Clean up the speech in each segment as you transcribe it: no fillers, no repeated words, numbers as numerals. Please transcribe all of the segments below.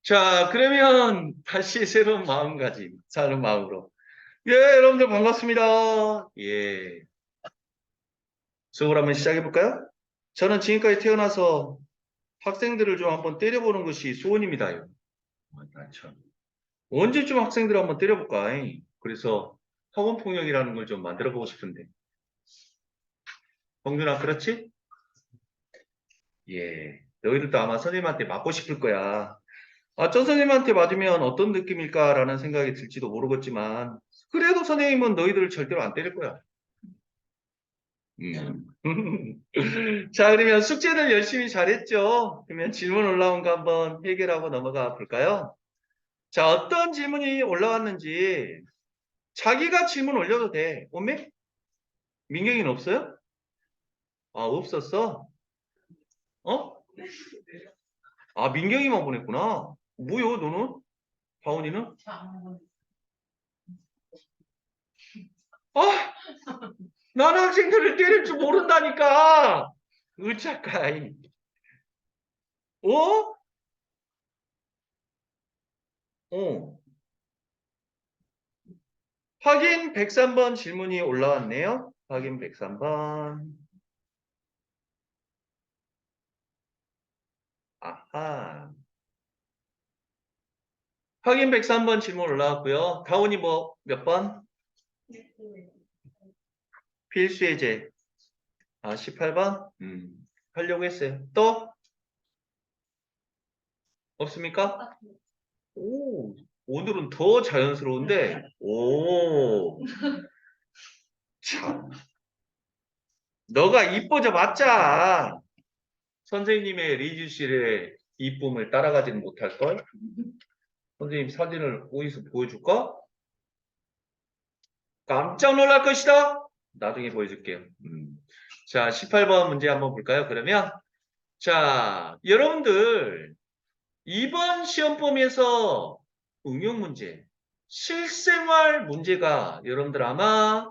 자, 그러면 다시 새로운 마음가짐, 사는 마음으로. 예, 여러분들 반갑습니다. 예. 수업을 한번 시작해 볼까요? 저는 지금까지 태어나서 학생들을 좀 한번 때려보는 것이 소원입니다요. 나 참. 언제쯤 학생들을 한번 때려볼까? 그래서 학원폭력이라는 걸 좀 만들어 보고 싶은데. 홍준아, 그렇지? 예. 너희들도 아마 선생님한테 맞고 싶을 거야. 아, 저 선생님한테 맞으면 어떤 느낌일까라는 생각이 들지도 모르겠지만, 그래도 선생님은 너희들을 절대로 안 때릴 거야. 음. 자, 그러면 숙제를 열심히 잘했죠? 그러면 질문 올라온 거 한번 해결하고 넘어가 볼까요? 자, 어떤 질문이 올라왔는지 자기가 질문 올려도 돼. 오메? 민경이는 없어요? 아, 없었어? 어? 아, 민경이만 보냈구나. 뭐요, 너는? 다운이는? 아, 나는 학생들을 때릴 줄 모른다니까. 으차까이. 어? 어. 확인 103번 질문이 올라왔네요. 확인 103번. 아하. 확인 103번 질문 올라왔고요. 다운이 뭐 몇 번? 필수예제. 아, 18번? 하려고 했어요. 또? 없습니까? 오, 오늘은 더 자연스러운데, 오, 참. 너가 이뻐져 봤자 선생님의 리즈실의 이쁨을 따라가지는 못할걸? 선생님 사진을 어디서 보여줄까? 깜짝 놀랄 것이다. 나중에 보여줄게요. 자, 18번 문제 한번 볼까요? 그러면 자, 여러분들 이번 시험 범위에서 응용 문제, 실생활 문제가 여러분들 아마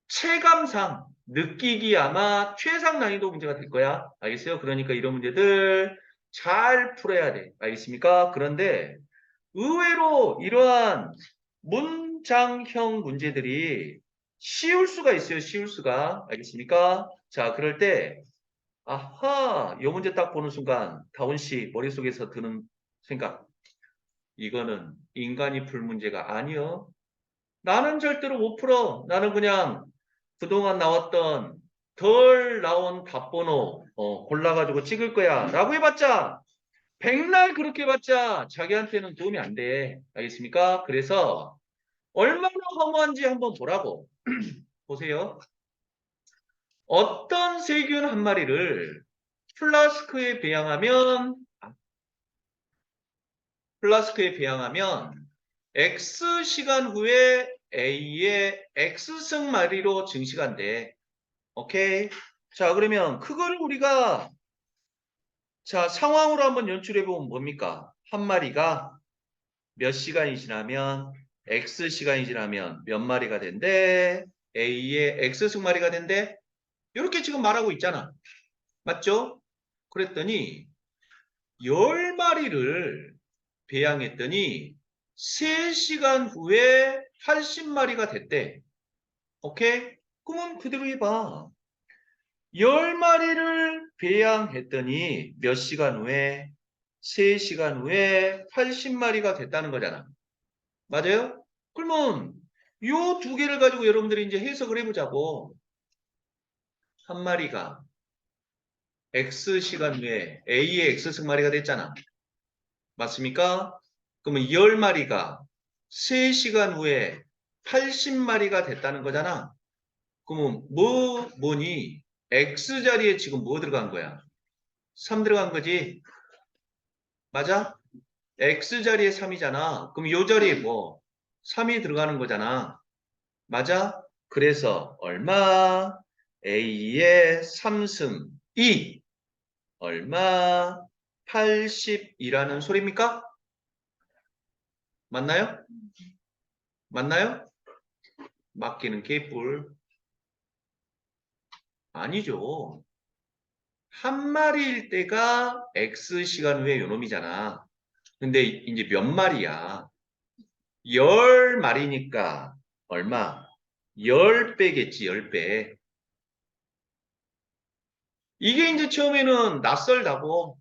체감상 느끼기 아마 최상 난이도 문제가 될 거야. 알겠어요? 그러니까 이런 문제들 잘 풀어야 돼. 알겠습니까? 그런데 의외로 이러한 문장형 문제들이 쉬울 수가 있어요. 쉬울 수가. 알겠습니까? 자, 그럴 때 아하, 이 문제 딱 보는 순간 다운 씨 머릿속에서 드는 생각. 이거는 인간이 풀 문제가 아니요. 나는 절대로 못 풀어. 나는 그냥 그동안 나왔던 덜 나온 답번호 골라가지고 찍을 거야. 라고 해봤자 백날 그렇게 해봤자 자기한테는 도움이 안 돼. 알겠습니까? 그래서 얼마나 허무한지 한번 보라고. 보세요. 어떤 세균 한 마리를 플라스크에 배양하면 X 시간 후에 A의 X승 마리로 증식한대. 오케이? 자, 그러면 그걸 우리가 자, 상황으로 한번 연출해 보면 뭡니까? 한 마리가 몇 시간이 지나면 X 시간이 지나면 몇 마리가 된대? A의 X승 마리가 된대? 이렇게 지금 말하고 있잖아. 맞죠? 그랬더니 10마리를 배양했더니 3시간 후에 80마리가 됐대. 오케이? 그러면 그대로 해봐. 10마리를 배양했더니 몇 시간 후에 3시간 후에 80마리가 됐다는 거잖아. 맞아요? 그러면 요 두 개를 가지고 여러분들이 이제 해석을 해보자고. 한 마리가 X 시간 후에 A의 X승마리가 됐잖아. 맞습니까? 그러면 10마리가 3시간 후에 80마리가 됐다는 거잖아. 그러면 뭐니? X 자리에 지금 뭐 들어간 거야? 3 들어간 거지? 맞아? X 자리에 3이잖아. 그럼 요 자리에 뭐? 3이 들어가는 거잖아. 맞아? 그래서 얼마? A의 3승 2 얼마? 80이라는 소리입니까? 맞나요? 맞나요? 맡기는 개뿔. 아니죠. 한 마리일 때가 X 시간 후에 요놈이잖아. 근데 이제 몇 마리야? 10마리니까 얼마? 10배겠지, 10배. 이게 이제 처음에는 낯설다고.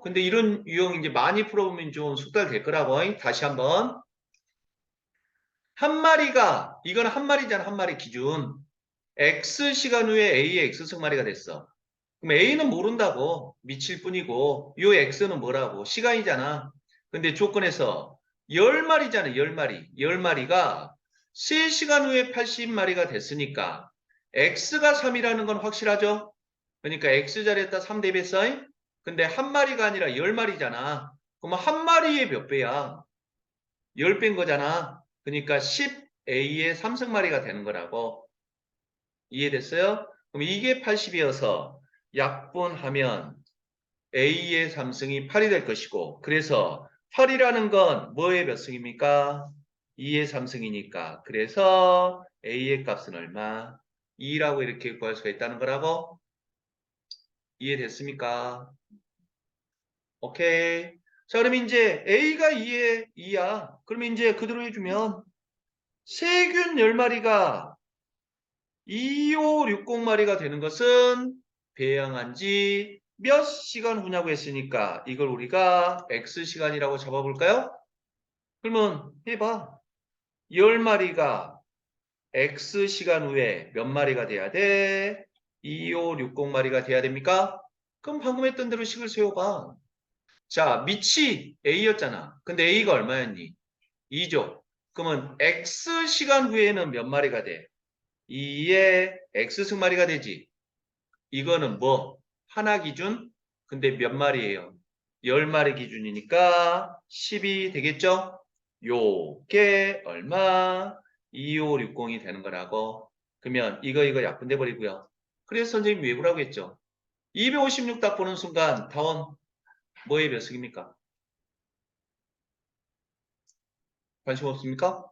근데 이런 유형 이제 많이 풀어보면 좀 숙달될 거라고. 다시 한번. 한 마리가, 이건 한 마리잖아, 한 마리 기준. X 시간 후에 A의 X승마리가 됐어. 그럼 A는 모른다고. 미칠 뿐이고, 요 X는 뭐라고? 시간이잖아. 근데 조건에서 10마리잖아, 10마리. 10마리가 3시간 후에 80마리가 됐으니까, X가 3이라는 건 확실하죠? 그러니까 X자리에다 3 대입했어. 근데 한 마리가 아니라 10마리잖아. 그러면 한 마리에 몇 배야? 10배인 거잖아. 그러니까 10A의 3승마리가 되는 거라고. 이해됐어요? 그럼 이게 80이어서 약분하면 A의 3승이 8이 될 것이고, 그래서 8이라는 건 뭐의 몇 승입니까? 2의 3승이니까. 그래서 A의 값은 얼마? 2라고 이렇게 구할 수가 있다는 거라고. 이해됐습니까? 오케이. 자, 그럼 이제 A가 2에 2야. 그러면 이제 그대로 해주면 세균 10마리가 2560마리가 되는 것은 배양한 지 몇 시간 후냐고 했으니까 이걸 우리가 X시간이라고 잡아볼까요? 그러면 해봐. 10마리가 X시간 후에 몇 마리가 돼야 돼? 2560마리가 돼야 됩니까? 그럼 방금 했던 대로 식을 세워봐. 자, 밑이 A였잖아. 근데 A가 얼마였니? 2죠. 그러면 X시간 후에는 몇 마리가 돼? 2의 X승마리가 되지. 이거는 뭐? 하나 기준? 근데 몇 마리예요? 10마리 기준이니까 10이 되겠죠? 요게 얼마? 2560이 되는 거라고. 그러면 이거 약분돼 버리고요. 그래서 선생님이 외우라고 했죠. 256 딱 보는 순간 다원 뭐의 몇 승입니까? 관심 없습니까?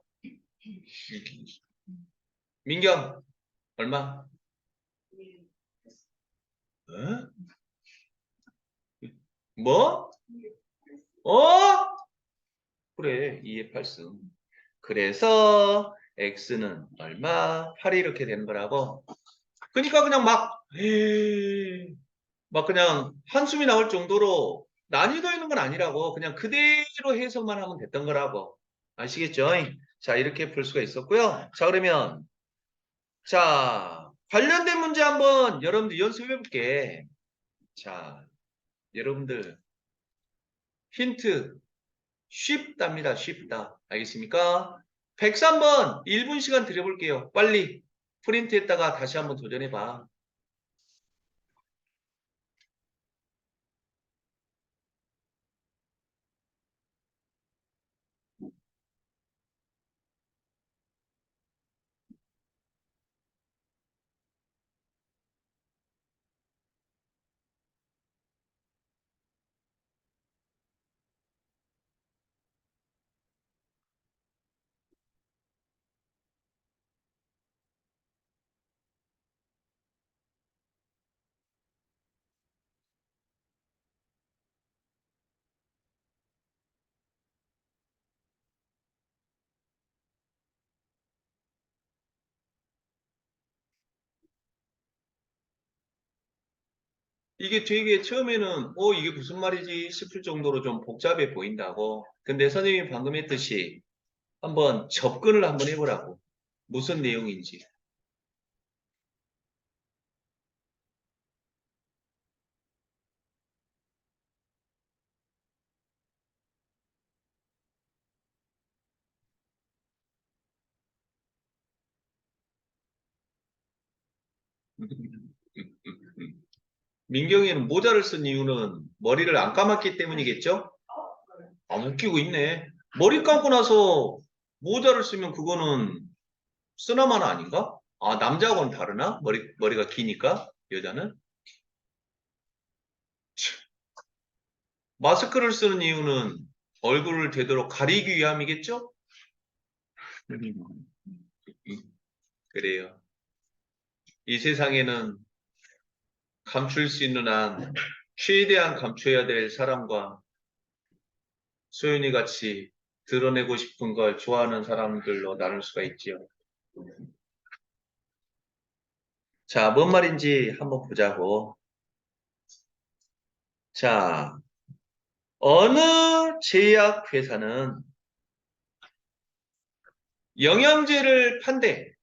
민경 얼마? 어? 뭐? 어? 그래 2의 8승. 그래서 x는 얼마? 8이 이렇게 되는 거라고. 그러니까 그냥 막 그냥 한숨이 나올 정도로 난이도 있는 건 아니라고. 그냥 그대로 해석만 하면 됐던 거라고. 아시겠죠? 자, 이렇게 풀 수가 있었고요. 자, 그러면 자, 관련된 문제 한번 여러분들 연습해 볼게. 자, 여러분들 힌트 쉽답니다. 쉽다. 알겠습니까? 103번 1분 시간 드려볼게요. 빨리 프린트했다가 다시 한번 도전해봐. 이게 되게 처음에는 이게 무슨 말이지 싶을 정도로 좀 복잡해 보인다고. 근데 선생님이 방금 했듯이 한번 접근을 한번 해보라고. 무슨 내용인지. 민경이는 모자를 쓴 이유는 머리를 안 감았기 때문이겠죠? 안 웃기고 있네. 머리 감고 나서 모자를 쓰면 그거는 쓰나마나 아닌가? 아, 남자하고는 다르나? 머리가 기니까? 여자는? 마스크를 쓰는 이유는 얼굴을 되도록 가리기 위함이겠죠? 그래요. 이 세상에는 감출 수 있는 한 최대한 감춰야 될 사람과 소윤이 같이 드러내고 싶은 걸 좋아하는 사람들로 나눌 수가 있지요. 자, 뭔 말인지 한번 보자고. 자, 어느 제약회사는 영양제를 판대.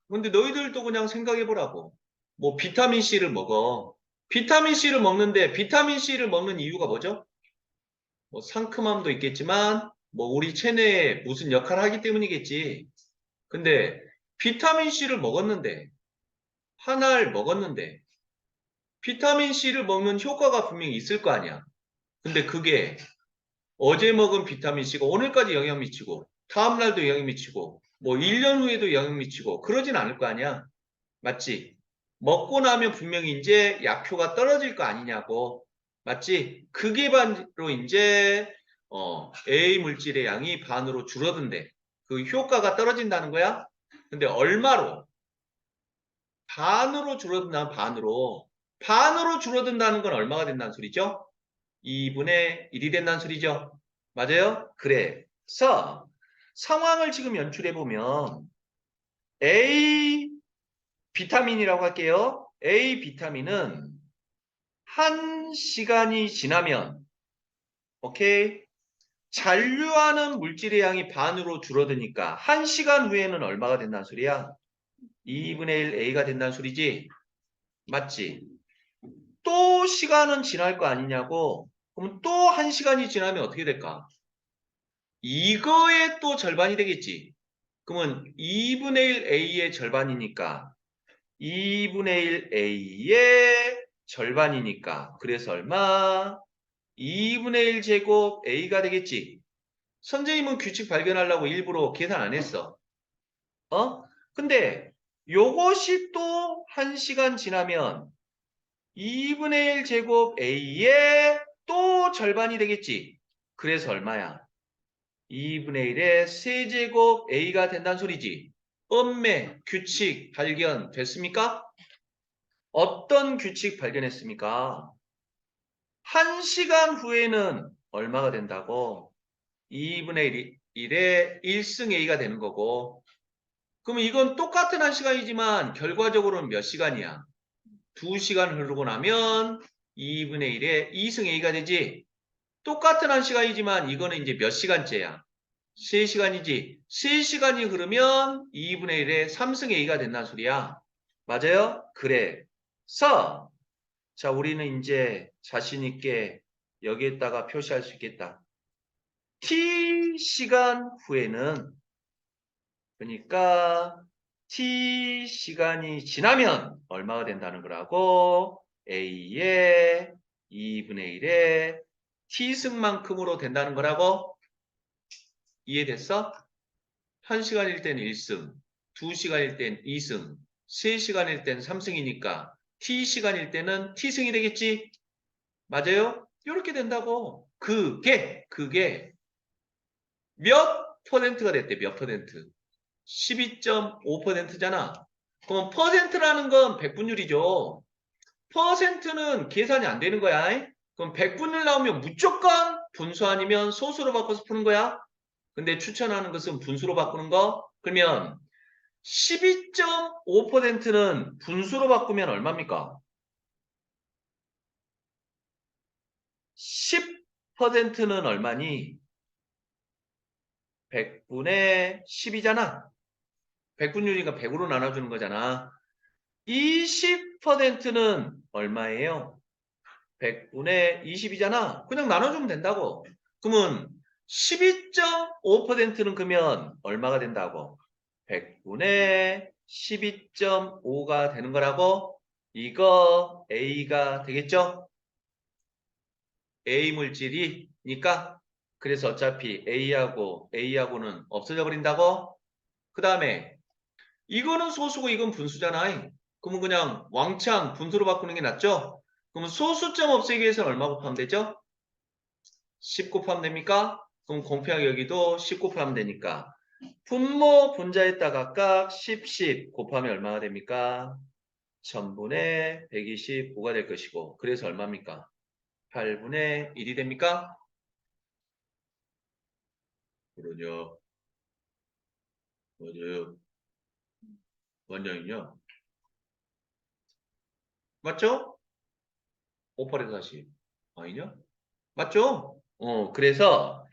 근데 너희들도 그냥 생각해보라고. 뭐 비타민 C를 먹어. 비타민 C를 먹는데 비타민 C를 먹는 이유가 뭐죠? 뭐 상큼함도 있겠지만 뭐 우리 체내에 무슨 역할을 하기 때문이겠지. 근데 비타민 C를 먹었는데 한 알 먹었는데 비타민 C를 먹는 효과가 분명히 있을 거 아니야. 근데 그게 어제 먹은 비타민 C가 오늘까지 영향 미치고 다음날도 영향 미치고 뭐 1년 후에도 영향 미치고 그러진 않을 거 아니야. 맞지? 먹고 나면 분명히 이제 약효가 떨어질 거 아니냐고. 맞지? 그게 바로 이제 A 물질의 양이 반으로 줄어든대. 그 효과가 떨어진다는 거야. 근데 얼마로? 반으로 줄어든다는 반으로. 반으로 줄어든다는 건 얼마가 된다는 소리죠? 2분의 1이 된다는 소리죠. 맞아요? 그래서 상황을 지금 연출해 보면 A 비타민이라고 할게요. A 비타민은 1시간이 지나면 오케이? 잔류하는 물질의 양이 반으로 줄어드니까 1시간 후에는 얼마가 된다는 소리야? 2분의 1 A가 된다는 소리지? 맞지? 또 시간은 지날 거 아니냐고? 그럼 또 1시간이 지나면 어떻게 될까? 이거의 또 절반이 되겠지. 그러면 2분의 1 A의 절반이니까 2분의 1 A의 절반이니까 그래서 얼마? 2분의 1 제곱 A가 되겠지. 선생님은 규칙 발견하려고 일부러 계산 안 했어. 근데 요것이 또 1시간 지나면 2분의 1 제곱 A의 또 절반이 되겠지. 그래서 얼마야? 2분의 1의 세제곱 A가 된다는 소리지. 엄매 규칙 발견 됐습니까? 어떤 규칙 발견했습니까? 1시간 후에는 얼마가 된다고? 2분의 1의 1승 A가 되는 거고. 그러면 이건 똑같은 1시간이지만 결과적으로는 몇 시간이야? 2시간 흐르고 나면 2분의 1의 2승 A가 되지. 똑같은 1시간이지만 이거는 이제 몇 시간째야? 3시간이지. 3시간이 흐르면 2분의 1의 3승 A가 된다는 소리야. 맞아요? 그래서 자, 우리는 이제 자신 있게 여기에다가 표시할 수 있겠다. T시간 후에는 그러니까 T시간이 지나면 얼마가 된다는 거라고? A의 2분의 1의 T승만큼으로 된다는 거라고? 이해됐어? 1시간일 땐 1승, 2시간일 땐 2승, 3시간일 땐 3승이니까 T시간일 때는 T승이 되겠지? 맞아요? 이렇게 된다고. 그게 몇 퍼센트가 됐대, 몇 퍼센트? 12.5%잖아. 그럼 퍼센트라는 건 백분율이죠. 퍼센트는 계산이 안 되는 거야. 그럼 백분율 나오면 무조건 분수 아니면 소수로 바꿔서 푸는 거야. 근데 추천하는 것은 분수로 바꾸는 거. 그러면 12.5%는 분수로 바꾸면 얼마입니까? 10%는 얼마니? 100분의 10이잖아. 백분율이니까 100으로 나눠주는 거잖아. 20%는 얼마예요? 100분의 20이잖아. 그냥 나눠주면 된다고. 그러면 12.5%는 그러면 얼마가 된다고? 100분의 12.5가 되는 거라고? 이거 A가 되겠죠? A 물질이니까 그래서 어차피 A하고는 없어져 버린다고? 그 다음에 이거는 소수고 이건 분수잖아. 그러면 그냥 왕창 분수로 바꾸는 게 낫죠? 그러면 소수점 없애기 위해서는 얼마 곱하면 되죠? 10 곱하면 됩니까? 그럼 공평하게 여기도 10 곱하면 되니까 분모 분자에다 각각 10 곱하면 얼마가 됩니까? 1000분의 125가 될 것이고 그래서 얼마입니까? 8분의 1이 됩니까? 그러냐? 맞아요. 완전히요. 맞죠? 5, 8에 40. 아니냐? 맞죠? 그래서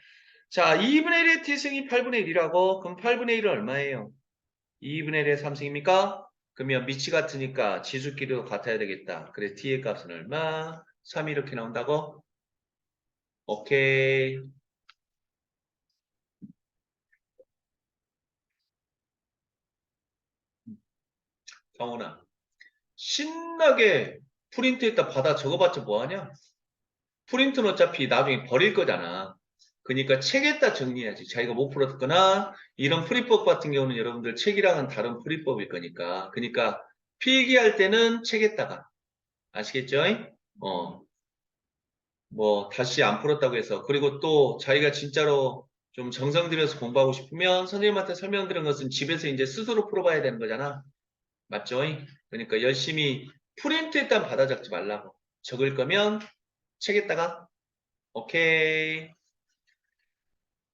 자, 2분의 1의 t승이 8분의 1이라고? 그럼 8분의 1은 얼마예요? 2분의 1의 3승입니까? 그러면 밑이 같으니까 지수끼리도 같아야 되겠다. 그래, t의 값은 얼마? 3이 이렇게 나온다고? 오케이. 정훈아, 신나게 프린트에다 받아 적어봤자 뭐하냐? 프린트는 어차피 나중에 버릴 거잖아. 그러니까 책에다 정리해야지. 자기가 못 풀었거나 이런 풀이법 같은 경우는 여러분들 책이랑은 다른 풀이법일 거니까. 그러니까 필기할 때는 책에다가 아시겠죠? 어, 뭐 다시 안 풀었다고 해서 그리고 또 자기가 진짜로 좀 정성 들여서 공부하고 싶으면 선생님한테 설명드린 것은 집에서 이제 스스로 풀어봐야 되는 거잖아. 맞죠? 그러니까 열심히 프린트 일단 받아 적지 말라고. 적을 거면 책에다가 오케이.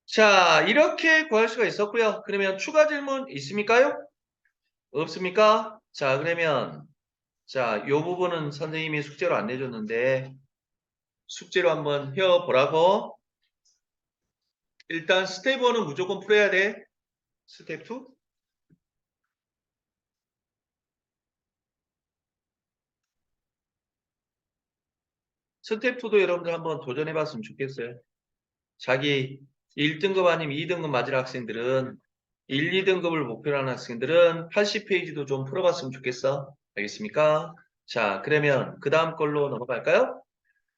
자, 이렇게 구할 수가 있었고요. 그러면 추가 질문 있습니까요? 없습니까? 자, 그러면 자, 요 부분은 선생님이 숙제로 안 내줬는데 숙제로 한번 해보라고. 일단 스텝 1은 무조건 풀어야 돼. 스텝 2? 스텝 2도 여러분들 한번 도전해봤으면 좋겠어요. 자기 1등급 아니면 2등급 맞을 학생들은 1, 2등급을 목표로 하는 학생들은 80페이지도 좀 풀어봤으면 좋겠어. 알겠습니까? 자, 그러면 그 다음 걸로 넘어갈까요?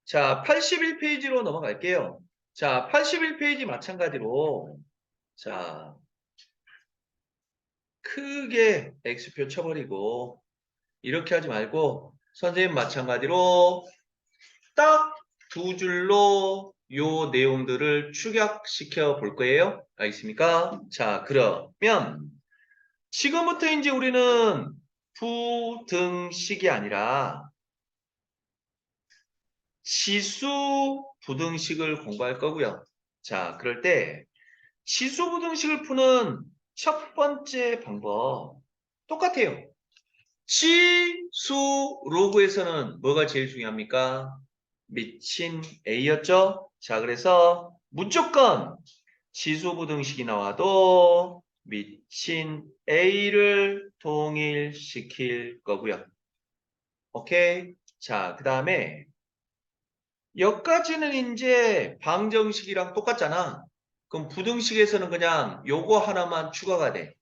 자, 81페이지로 넘어갈게요. 자, 81페이지 마찬가지로 자, 크게 X표 쳐버리고 이렇게 하지 말고 선생님 마찬가지로 딱 두 줄로 요 내용들을 축약시켜 볼 거예요. 알겠습니까? 자, 그러면 지금부터 이제 우리는 부등식이 아니라 지수 부등식을 공부할 거고요. 자, 그럴 때 지수 부등식을 푸는 첫 번째 방법 똑같아요. 지수 로그에서는 뭐가 제일 중요합니까? 미친 A였죠? 자, 그래서 무조건 지수 부등식이 나와도 미친 A를 동일시킬 거고요. 오케이? 자, 그 다음에 여기까지는 이제 방정식이랑 똑같잖아. 그럼 부등식에서는 그냥 요거 하나만 추가가 돼.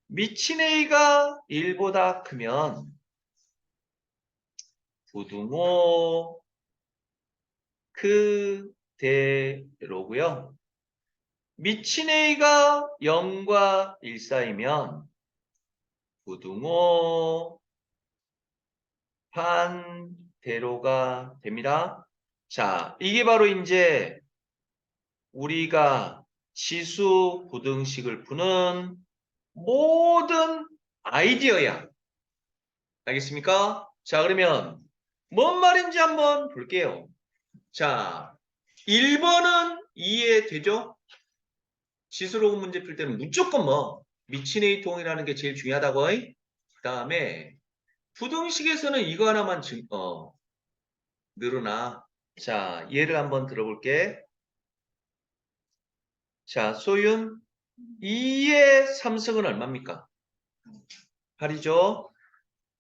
미친 A가 1보다 크면 부등호 그대로고요. 미친 A가 0과 1 사이면 부등호 반대로가 됩니다. 자, 이게 바로 이제 우리가 지수 부등식을 푸는 모든 아이디어야. 알겠습니까? 자, 그러면 뭔 말인지 한번 볼게요. 자, 1번은 이해되죠? 지수로그 문제 풀 때는 무조건 뭐 미친 A 통이라는 게 제일 중요하다고. 그 다음에 부등식에서는 이거 하나만 늘어나. 자, 예를 한번 들어볼게. 자, 소윤 2의 3승은 얼마입니까? 8이죠.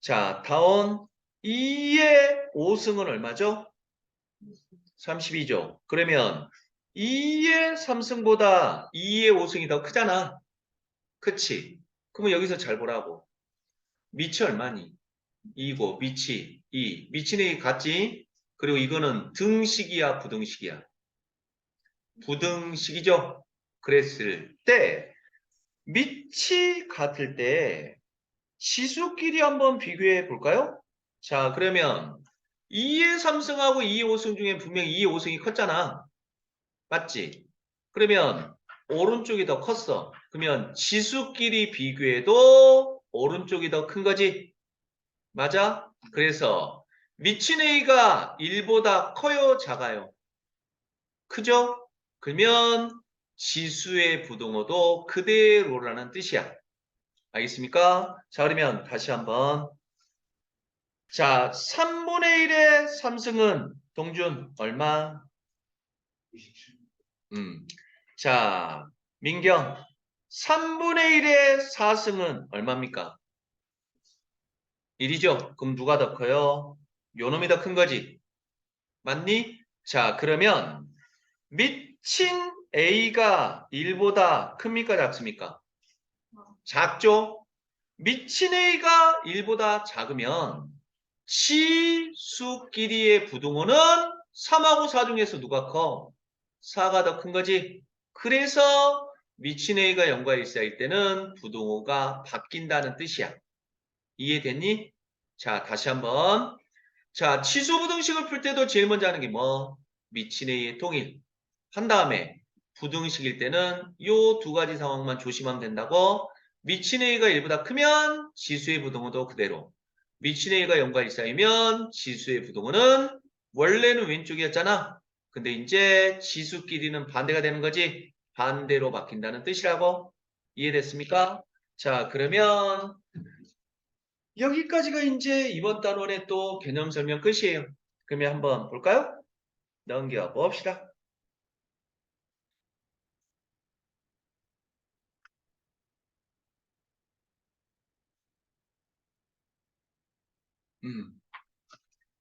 자, 다운 2의 5승은 얼마죠? 32죠. 그러면 2의 3승보다 2의 5승이 더 크잖아. 그치? 그러면 여기서 잘 보라고. 미치 얼마니? 2고 미치 2. 미치는 같지? 그리고 이거는 등식이야, 부등식이야? 부등식이죠? 그랬을 때 밑이 같을 때 지수끼리 한번 비교해 볼까요? 자, 그러면 2의 3승하고 2의 5승 중에 분명히 2의 5승이 컸잖아. 맞지? 그러면 오른쪽이 더 컸어. 그러면 지수끼리 비교해도 오른쪽이 더 큰 거지? 맞아? 그래서 미친 A가 1보다 커요? 작아요? 크죠? 그러면 지수의 부등호도 그대로라는 뜻이야. 알겠습니까? 자, 그러면 다시 한번. 자, 3분의 1의 3승은 동준 얼마? 자, 민경. 3분의 1의 4승은 얼마입니까? 1이죠. 그럼 누가 더 커요? 요놈이 더 큰 거지. 맞니? 자, 그러면 미친 A가 1보다 큽니까? 작습니까? 작죠? 미친 A가 1보다 작으면 지수끼리의 부등호는 3하고 4 중에서 누가 커? 4가 더 큰 거지. 그래서 미친 A가 0과 1 사이일 때는 부등호가 바뀐다는 뜻이야. 이해됐니? 자, 다시 한번. 자, 치수부등식을 풀 때도 제일 먼저 하는 게 뭐? 미친 A의 통일. 한 다음에 부등식일 때는 요 두 가지 상황만 조심하면 된다고. 미친 A가 1보다 크면 지수의 부등호도 그대로. 미친 A가 0과 1 사이면 지수의 부등호는 원래는 왼쪽이었잖아. 근데 이제 지수끼리는 반대가 되는 거지. 반대로 바뀐다는 뜻이라고. 이해됐습니까? 자, 그러면 여기까지가 이제 이번 단원의 또 개념 설명 끝이에요. 그러면 한번 볼까요? 넘겨 봅시다.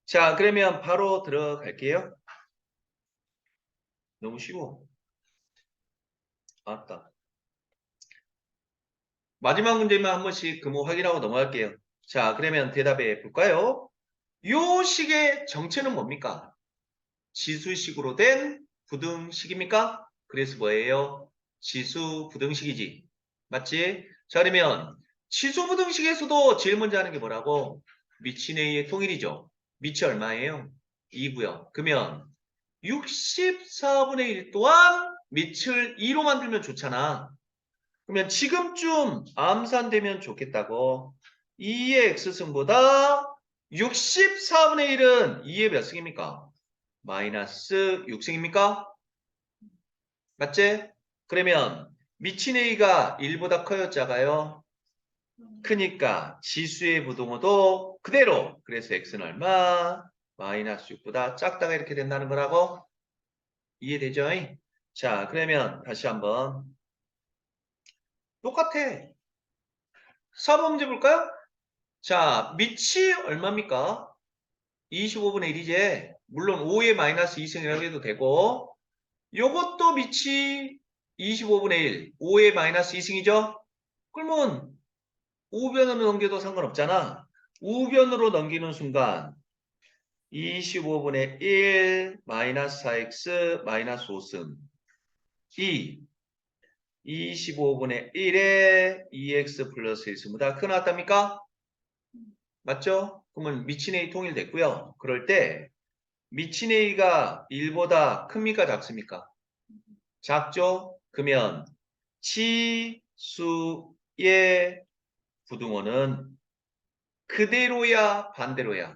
자, 그러면 바로 들어갈게요. 너무 쉬워. 맞다. 마지막 문제만 한 번씩 금호 확인하고 넘어갈게요. 자, 그러면 대답해 볼까요? 요 식의 정체는 뭡니까? 지수식으로 된 부등식입니까? 그래서 뭐예요? 지수 부등식이지. 맞지? 자, 그러면 지수 부등식에서도 제일 먼저 하는 게 뭐라고? 미친 A의 통일이죠. 미치 얼마예요? 2고요. 그러면 64분의 1 또한 밑을 2로 만들면 좋잖아. 그러면 지금쯤 암산되면 좋겠다고. 2의 x승보다 64분의 1은 2의 몇 승입니까? 마이너스 6승입니까? 맞지? 그러면 미친 A가 1보다 커요, 작아요? 크니까 지수의 부등호도 그대로. 그래서 x는 얼마? 마이너스 6보다 작다가 이렇게 된다는 거라고. 이해되죠? 자, 그러면 다시 한번. 똑같아. 4번 문제 볼까요? 자, 밑이 얼마입니까? 25분의 1이지. 물론 5의 마이너스 2승이라고 해도 되고, 요것도 밑이 25분의 1, 5의 마이너스 2승이죠? 그러면 우변으로 넘겨도 상관없잖아. 우변으로 넘기는 순간 25분의 1 마이너스 4x 마이너스 5승 2 25분의 1에 2x 플러스 1승보다 크 나왔답니까? 맞죠? 그러면 미친 A 통일됐고요. 그럴 때 미친 A가 1보다 큽니까? 작습니까? 작죠? 그러면 치수의 부등호는 그대로야 반대로야?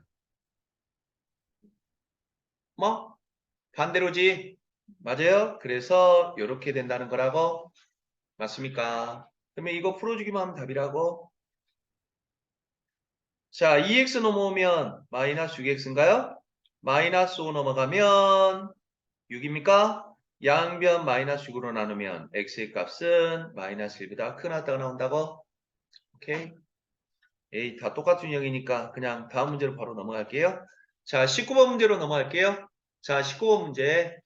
뭐? 반대로지? 맞아요? 그래서 이렇게 된다는 거라고? 맞습니까? 그러면 이거 풀어주기만 하면 답이라고? 자, 2x 넘어오면 마이너스 6x인가요? 마이너스 5 넘어가면 6입니까? 양변 마이너스 6으로 나누면 x의 값은 마이너스 1보다 크나다가 나온다고? 오케이? 에이, 다 똑같은 유형이니까 그냥 다음 문제로 바로 넘어갈게요. 자, 19번 문제로 넘어갈게요. 자, 19번 문제.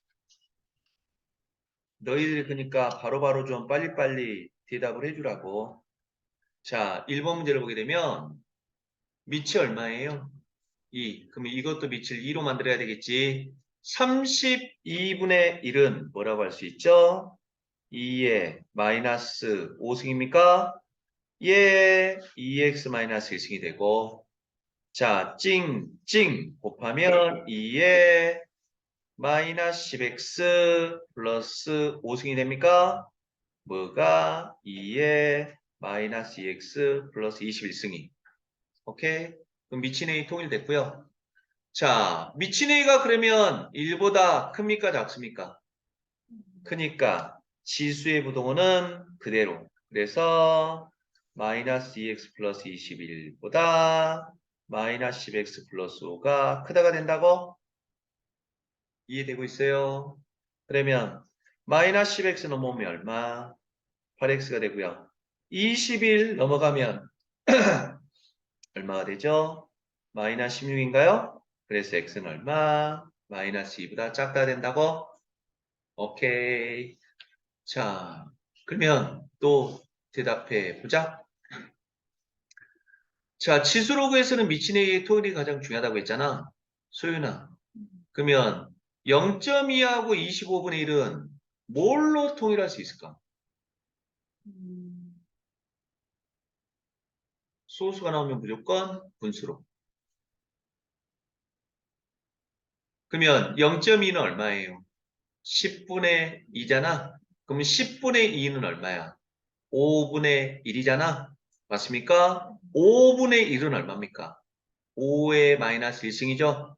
너희들 그러니까 바로바로 좀 빨리빨리 대답을 해주라고. 자, 1번 문제를 보게 되면 밑이 얼마예요? 2. 그러면 이것도 밑을 2로 만들어야 되겠지. 32분의 1은 뭐라고 할 수 있죠? 2의 마이너스 5승입니까? 예, 2x 마이너스 1승이 되고 자, 찡찡 곱하면 2의 마이너스 10x 플러스 5승이 됩니까? 뭐가 2의 마이너스 2x 플러스 21승이. 오케이? 그럼 미친 A 통일됐고요. 자, 미친 A가 그러면 1보다 큽니까? 작습니까? 크니까 지수의 부동호는 그대로. 그래서 마이너스 2x 플러스 21보다 마이너스 10x 플러스 5가 크다가 된다고? 이해되고 있어요? 그러면 마이너스 10x 넘어오면 얼마? 8x가 되고요. 21 넘어가면 얼마가 되죠? 마이너스 16인가요? 그래서 x는 얼마? 마이너스 2보다 작다 된다고? 오케이. 자, 그러면 또 대답해 보자. 자, 지수로그에서는 미친 A의 토율이 가장 중요하다고 했잖아. 소윤아. 그러면 0.2하고 25분의 1은 뭘로 통일할 수 있을까? 소수가 나오면 무조건 분수로. 그러면 0.2는 얼마예요? 10분의 2잖아. 그러면 10분의 2는 얼마야? 5분의 1이잖아. 맞습니까? 5분의 1은 얼마입니까? 5의 마이너스 1승이죠.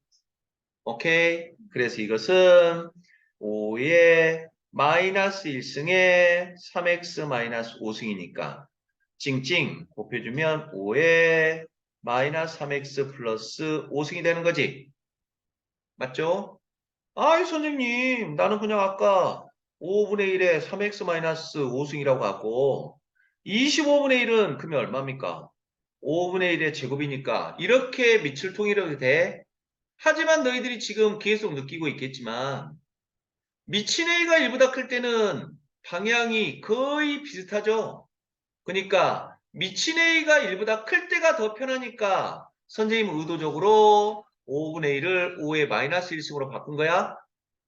오케이. 그래서 이것은 5의 마이너스 1승에 3x 마이너스 5승이니까 찡찡 곱해주면 5의 마이너스 3x 플러스 5승이 되는 거지. 맞죠? 아이 선생님 나는 그냥 아까 5분의 1에 3x 마이너스 5승이라고 하고 25분의 1은 그러면 얼마입니까? 5분의 1의 제곱이니까 이렇게 밑을 통일해도 돼? 하지만 너희들이 지금 계속 느끼고 있겠지만 미친 A가 1보다 클 때는 방향이 거의 비슷하죠. 그러니까 미친 A가 1보다 클 때가 더 편하니까 선생님 의도적으로 5분의 1을 5의 마이너스 1승으로 바꾼 거야.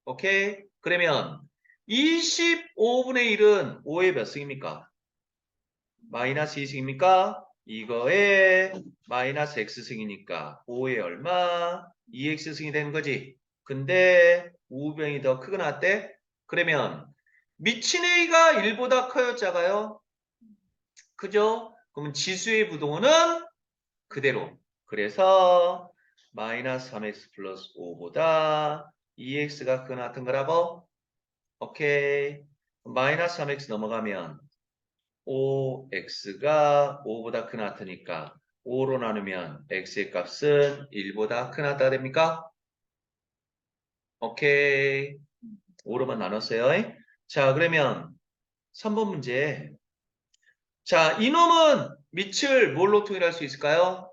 오케이? 그러면 25분의 1은 5의 몇 승입니까? 마이너스 2승입니까? 이거에 마이너스 x승이니까 5의 얼마? 2x승이 되는 거지. 근데 우변이 더 크게 나왔대? 그러면 미친 A가 1보다 커요? 작아요? 그죠? 그럼 지수의 부동호는 그대로. 그래서 마이너스 3x 플러스 5보다 2x가 크거나 같은 거라고? 오케이. 마이너스 3x 넘어가면 5x가 5보다 크나 같으니까 5로 나누면 x의 값은 1보다 크나 같다 됩니까? 오케이. 5로만 나눴어요. 자, 그러면 3번 문제. 자, 이놈은 밑을 뭘로 통일할 수 있을까요?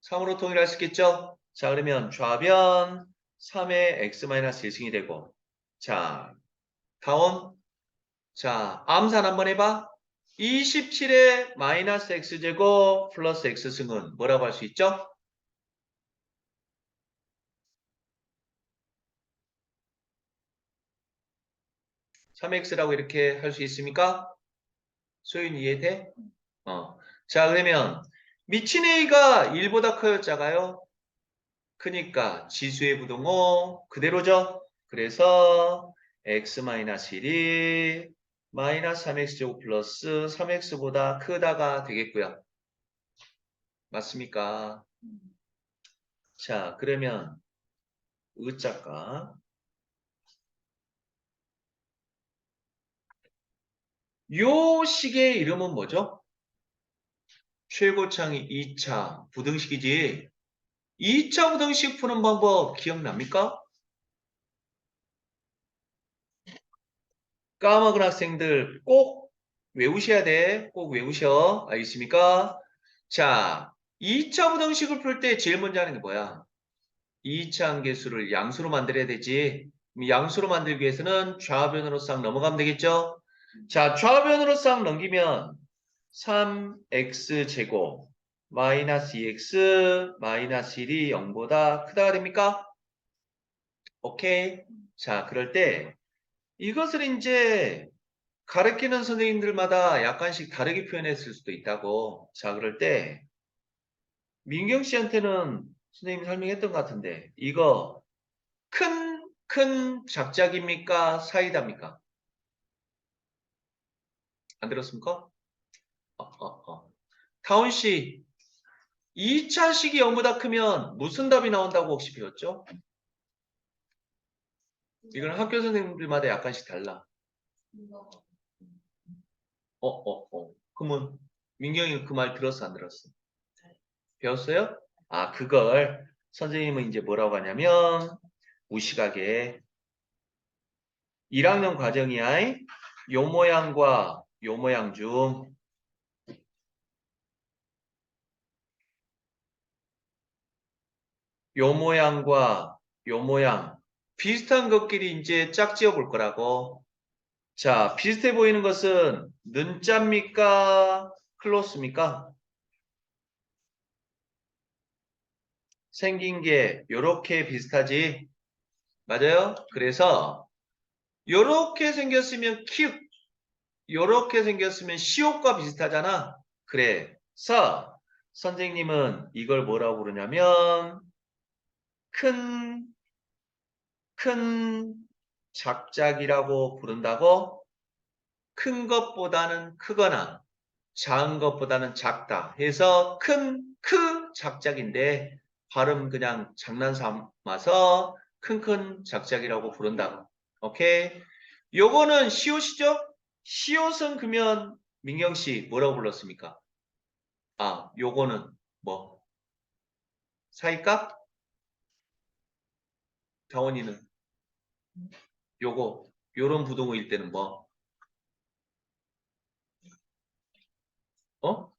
3으로 통일할 수 있겠죠? 자, 그러면 좌변 3의 x-1승이 되고 자, 다운. 자, 암산 한번 해봐. 27의 마이너스 x제곱 플러스 x승은 뭐라고 할 수 있죠? 3x라고 이렇게 할 수 있습니까? 소윤 이해돼? 자, 그러면 미친 a가 1보다 커요, 작아요? 크니까 지수의 부동호 그대로죠? 그래서 x-1이 마이너스 3x제곱 플러스 3x보다 크다가 되겠고요. 맞습니까? 자, 그러면 으자가 요 식의 이름은 뭐죠? 최고창이 2차 부등식이지. 2차 부등식 푸는 방법 기억납니까? 까먹은 학생들 꼭 외우셔야 돼. 꼭 외우셔. 알겠습니까? 자, 2차 부등식을 풀 때 제일 먼저 하는 게 뭐야? 2차 함계수를 양수로 만들어야 되지. 그럼 양수로 만들기 위해서는 좌변으로 싹 넘어가면 되겠죠? 자, 좌변으로 싹 넘기면 3x제곱 마이너스 2x 마이너스 1이 0보다 크다가 됩니까? 오케이. 자, 그럴 때 이것을 이제 가르치는 선생님들마다 약간씩 다르게 표현했을 수도 있다고. 자, 그럴 때 민경 씨한테는 선생님이 설명했던 것 같은데 이거 큰 작작입니까? 사이다입니까? 안 들었습니까? 타운 씨, 2차식이 0보다 크면 무슨 답이 나온다고 혹시 배웠죠? 이건 학교 선생님들마다 약간씩 달라. 그러면 민경이 그 말 들었어, 안 들었어? 배웠어요? 아, 그걸 선생님은 이제 뭐라고 하냐면 무식하게 1학년 과정이야. 요 모양과 요 모양 중 요 모양과 요 모양 비슷한 것끼리 이제 짝지어 볼 거라고. 자, 비슷해 보이는 것은 는자입니까? 클로스입니까? 생긴 게 요렇게 비슷하지? 맞아요? 그래서 요렇게 생겼으면 키읔, 요렇게 생겼으면 시옷과 비슷하잖아. 그래서 선생님은 이걸 뭐라고 그러냐면 큰, 큰 작작이라고 부른다고. 큰 것보다는 크거나 작은 것보다는 작다 해서 큰 작작인데 발음 그냥 장난 삼아서 큰큰 작작이라고 부른다. 오케이? 요거는 시옷이죠? 시옷은 그러면 민경 씨 뭐라고 불렀습니까? 아, 요거는 뭐 사이값? 다원이는 요거 요런 부동어일 때는 뭐 어?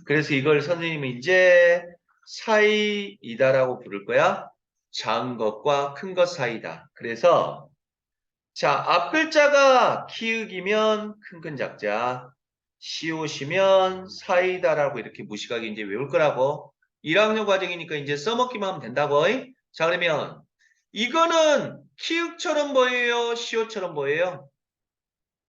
그래서 이걸 선생님이 이제 사이이다라고 부를 거야. 작은 것과 큰 것 사이다. 그래서 자, 앞 글자가 키읔이면 큰 작자, 시옷이면 사이다라고 이렇게 무식하게 이제 외울 거라고. 1학년 과정이니까 이제 써먹기만 하면 된다고. 자, 그러면 이거는 키읔처럼 보여요? 시옷처럼 보여요?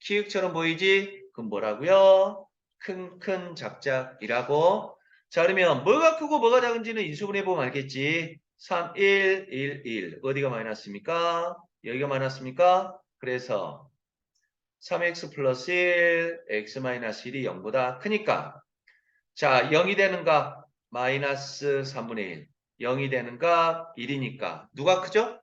키읔처럼 보이지? 그럼 뭐라고요? 큰 작작이라고. 자, 그러면 뭐가 크고 뭐가 작은지는 인수분해 보면 알겠지? 3, 1, 1, 1. 어디가 마이너스입니까? 여기가 마이너스입니까? 그래서 3x 플러스 1, x 마이너스 1이 0보다 크니까. 자, 0이 되는 값 마이너스 3분의 1. 0이 되는 값 1이니까. 누가 크죠?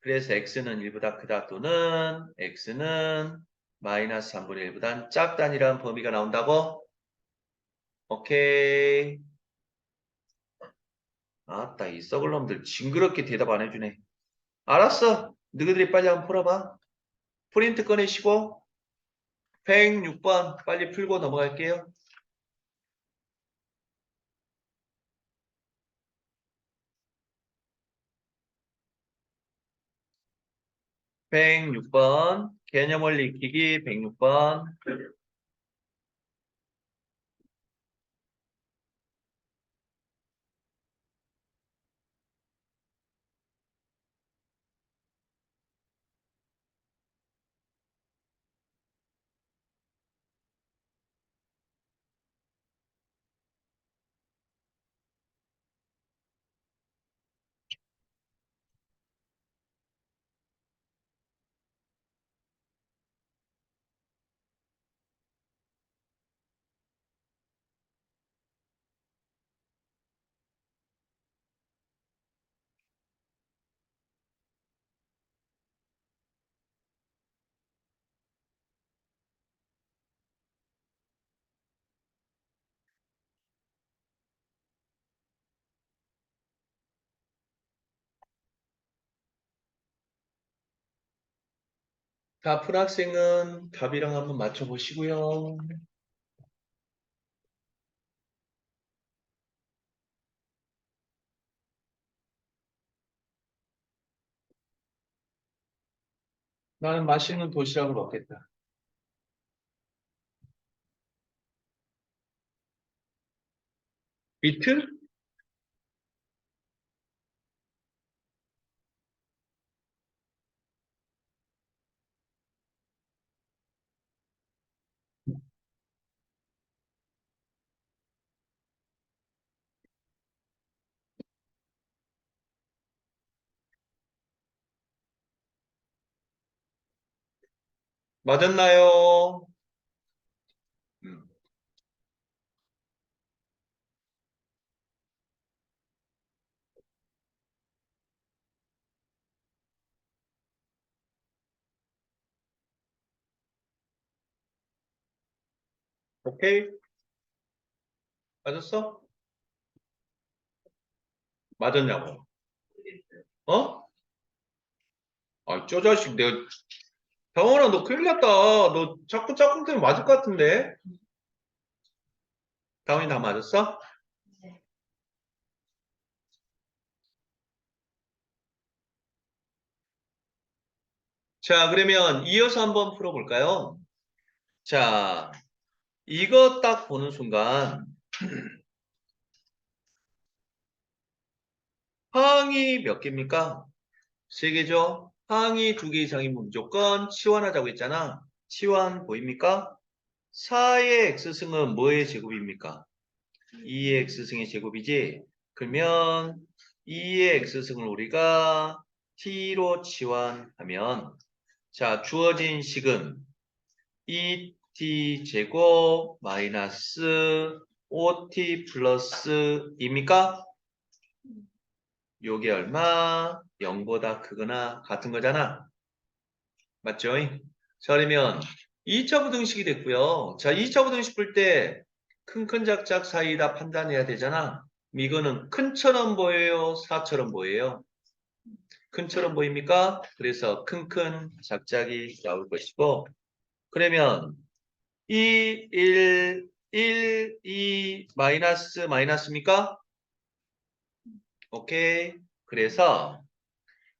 그래서 x는 1보다 크다 또는 x는 마이너스 3분의 1보다 작다니라는 범위가 나온다고? 오케이. 아따, 이 썩을 놈들 징그럽게 대답 안 해주네. 알았어. 너희들이 빨리 한번 풀어봐. 프린트 꺼내시고 106번 빨리 풀고 넘어갈게요. 106번 개념 원리 익히기 106번. 다 푼 학생은 답이랑 한번 맞춰보시고요. 나는 맛있는 도시락을 먹겠다. 비트? 맞았나요? 음. 오케이? 맞았어? 맞았냐고? 어? 아, 저 자식, 내가, 병원아, 너 큰일 났다. 너 자꾸 짝꿍 때문에 맞을 것 같은데? 다운이 다 맞았어? 자, 그러면 이어서 한번 풀어볼까요? 자, 이거 딱 보는 순간, 항이 몇 개입니까? 세 개죠? 항이 두 개 이상이면 무조건 치환하자고 했잖아. 치환 보입니까? 4의 x승은 뭐의 제곱입니까? 2의 x승의 제곱이지? 그러면 2의 x승을 우리가 t로 치환하면 자, 주어진 식은 2t 제곱 마이너스 5t 플러스 입니까? 요게 얼마? 0보다 크거나 같은 거잖아. 맞죠? 자, 그러면 2차 부등식이 됐고요. 자, 2차 부등식 풀 때 큰 작작 사이 다 판단해야 되잖아. 이거는 큰처럼 보여요? 사처럼 보여요? 큰처럼 보입니까? 그래서 큰 작작이 나올 것이고 그러면 2, 1, 2 마이너스입니까? 오케이. 그래서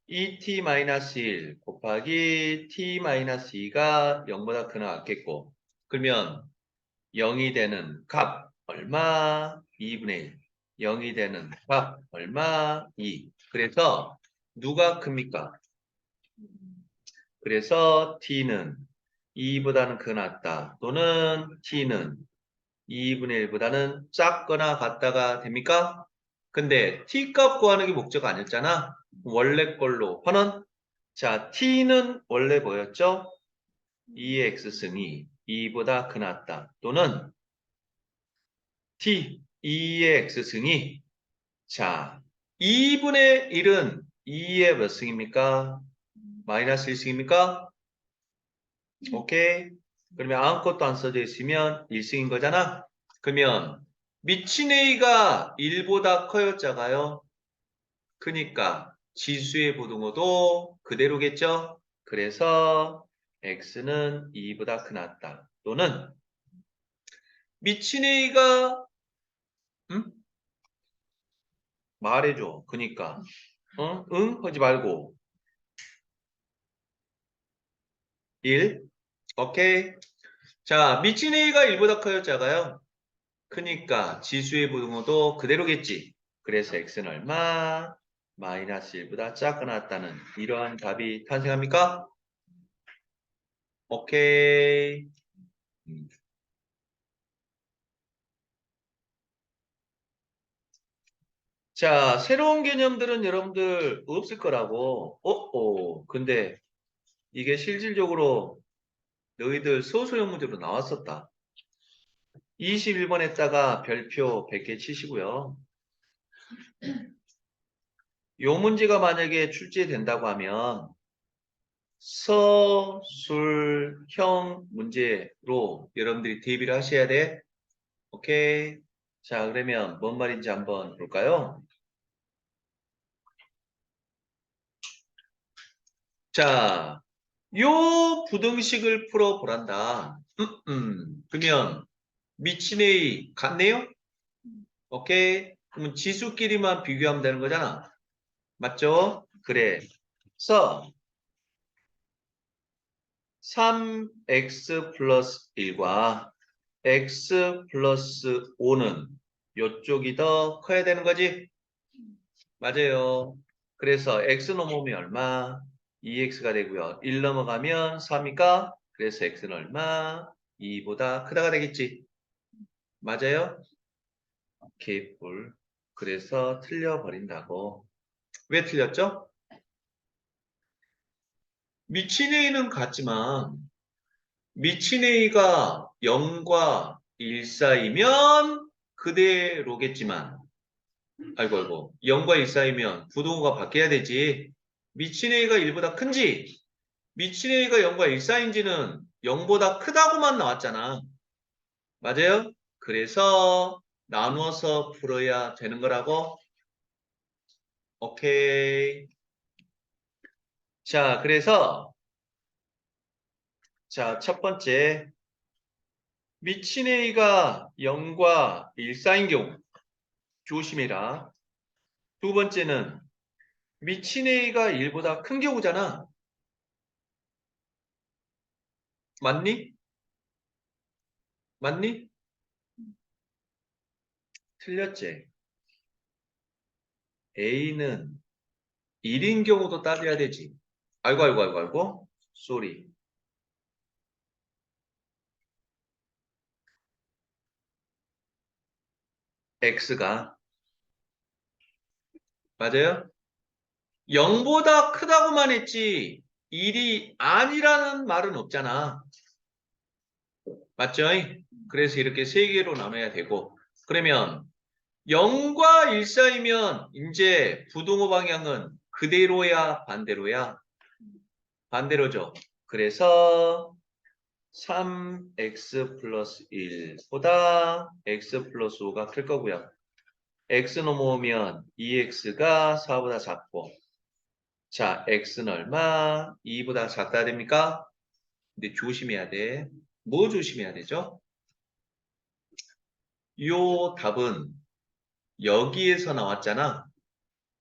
2t-1 곱하기 t-2가 0보다 크나 같겠고 그러면 0이 되는 값 얼마? 2분의 1. 0이 되는 값 얼마? 2. 그래서 누가 큽니까? 그래서 t는 2보다는 크낫다. 또는 t는 2분의 1보다는 작거나 같다가 됩니까? 근데 t값 구하는 게 목적 아니었잖아. 원래 걸로 환원. 자, t는 원래 뭐였죠? 2의 x승이 2보다 크낫다. 또는 t 2의 x승이 자, 2분의 1은 2의 몇 승입니까? 마이너스 1승입니까? 오케이. 그러면 아무것도 안 써져 있으면 1승인 거잖아. 그러면 미친 a가 1보다 커요, 작아요? 크니까 지수의 부등호도 그대로겠죠? 그래서 x는 2보다 크낫다. 또는 미친 a가 말해줘. 그니까 응? 하지 말고 1. 오케이. 자, 미친 a가 1보다 커요, 작아요? 크니까 지수의 부등호도 그대로겠지. 그래서 x는 얼마? 마이너스 1보다 작거나 같다는 이러한 답이 탄생합니까? 오케이. 음. 자, 새로운 개념들은 여러분들 없을 거라고. 근데 이게 실질적으로 너희들 소수형 문제로 나왔었다. 21번 했다가 별표 100개 치시고요. 요 문제가 만약에 출제된다고 하면 서술형 문제로 여러분들이 대비를 하셔야 돼. 오케이. 자, 그러면 뭔 말인지 한번 볼까요? 자, 요 부등식을 풀어보란다. 그러면 미친 A 같네요? 오케이. 그러면 지수끼리만 비교하면 되는 거잖아. 맞죠? 그래. 그래서 3x 플러스 1과 x 플러스 5는 요쪽이 더 커야 되는 거지? 맞아요. 그래서 x 넘으면 얼마? 2x가 되고요. 1 넘어가면 4입니까? 그래서 x는 얼마? 2보다 크다가 되겠지? 맞아요? 개뿔. 그래서 틀려버린다고. 왜 틀렸죠? 미친 a는 같지만 미친 a가 0과 1 사이면 그대로겠지만 아이고 0과 1 사이면 부동호가 바뀌어야 되지. 미친 a가 1보다 큰지 미친 a가 0과 1 사이인지는 0보다 크다고만 나왔잖아. 맞아요? 그래서 나누어서 풀어야 되는 거라고? 오케이. 자, 그래서 자, 첫 번째 미친 A가 0과 1 사인 경우 조심해라. 두 번째는 미친 A가 1보다 큰 경우잖아. 맞니? 맞니? 틀렸지. A는 1인 경우도 따져야 되지. 아이고, 아이고, 아이고, 아이고. 쏘리. X가. 맞아요? 0보다 크다고만 했지, 1이 아니라는 말은 없잖아. 맞죠? 그래서 이렇게 세 개로 나눠야 되고. 그러면 0과 1 사이면 이제 부동호 방향은 그대로야, 반대로야? 반대로죠. 그래서 3x 플러스 1보다 x 플러스 5가 클 거고요. x 넘어오면 2x가 4보다 작고, 자, x는 얼마? 2보다 작다 됩니까? 근데 조심해야 돼. 뭐 조심해야 되죠? 요 답은 여기에서 나왔잖아.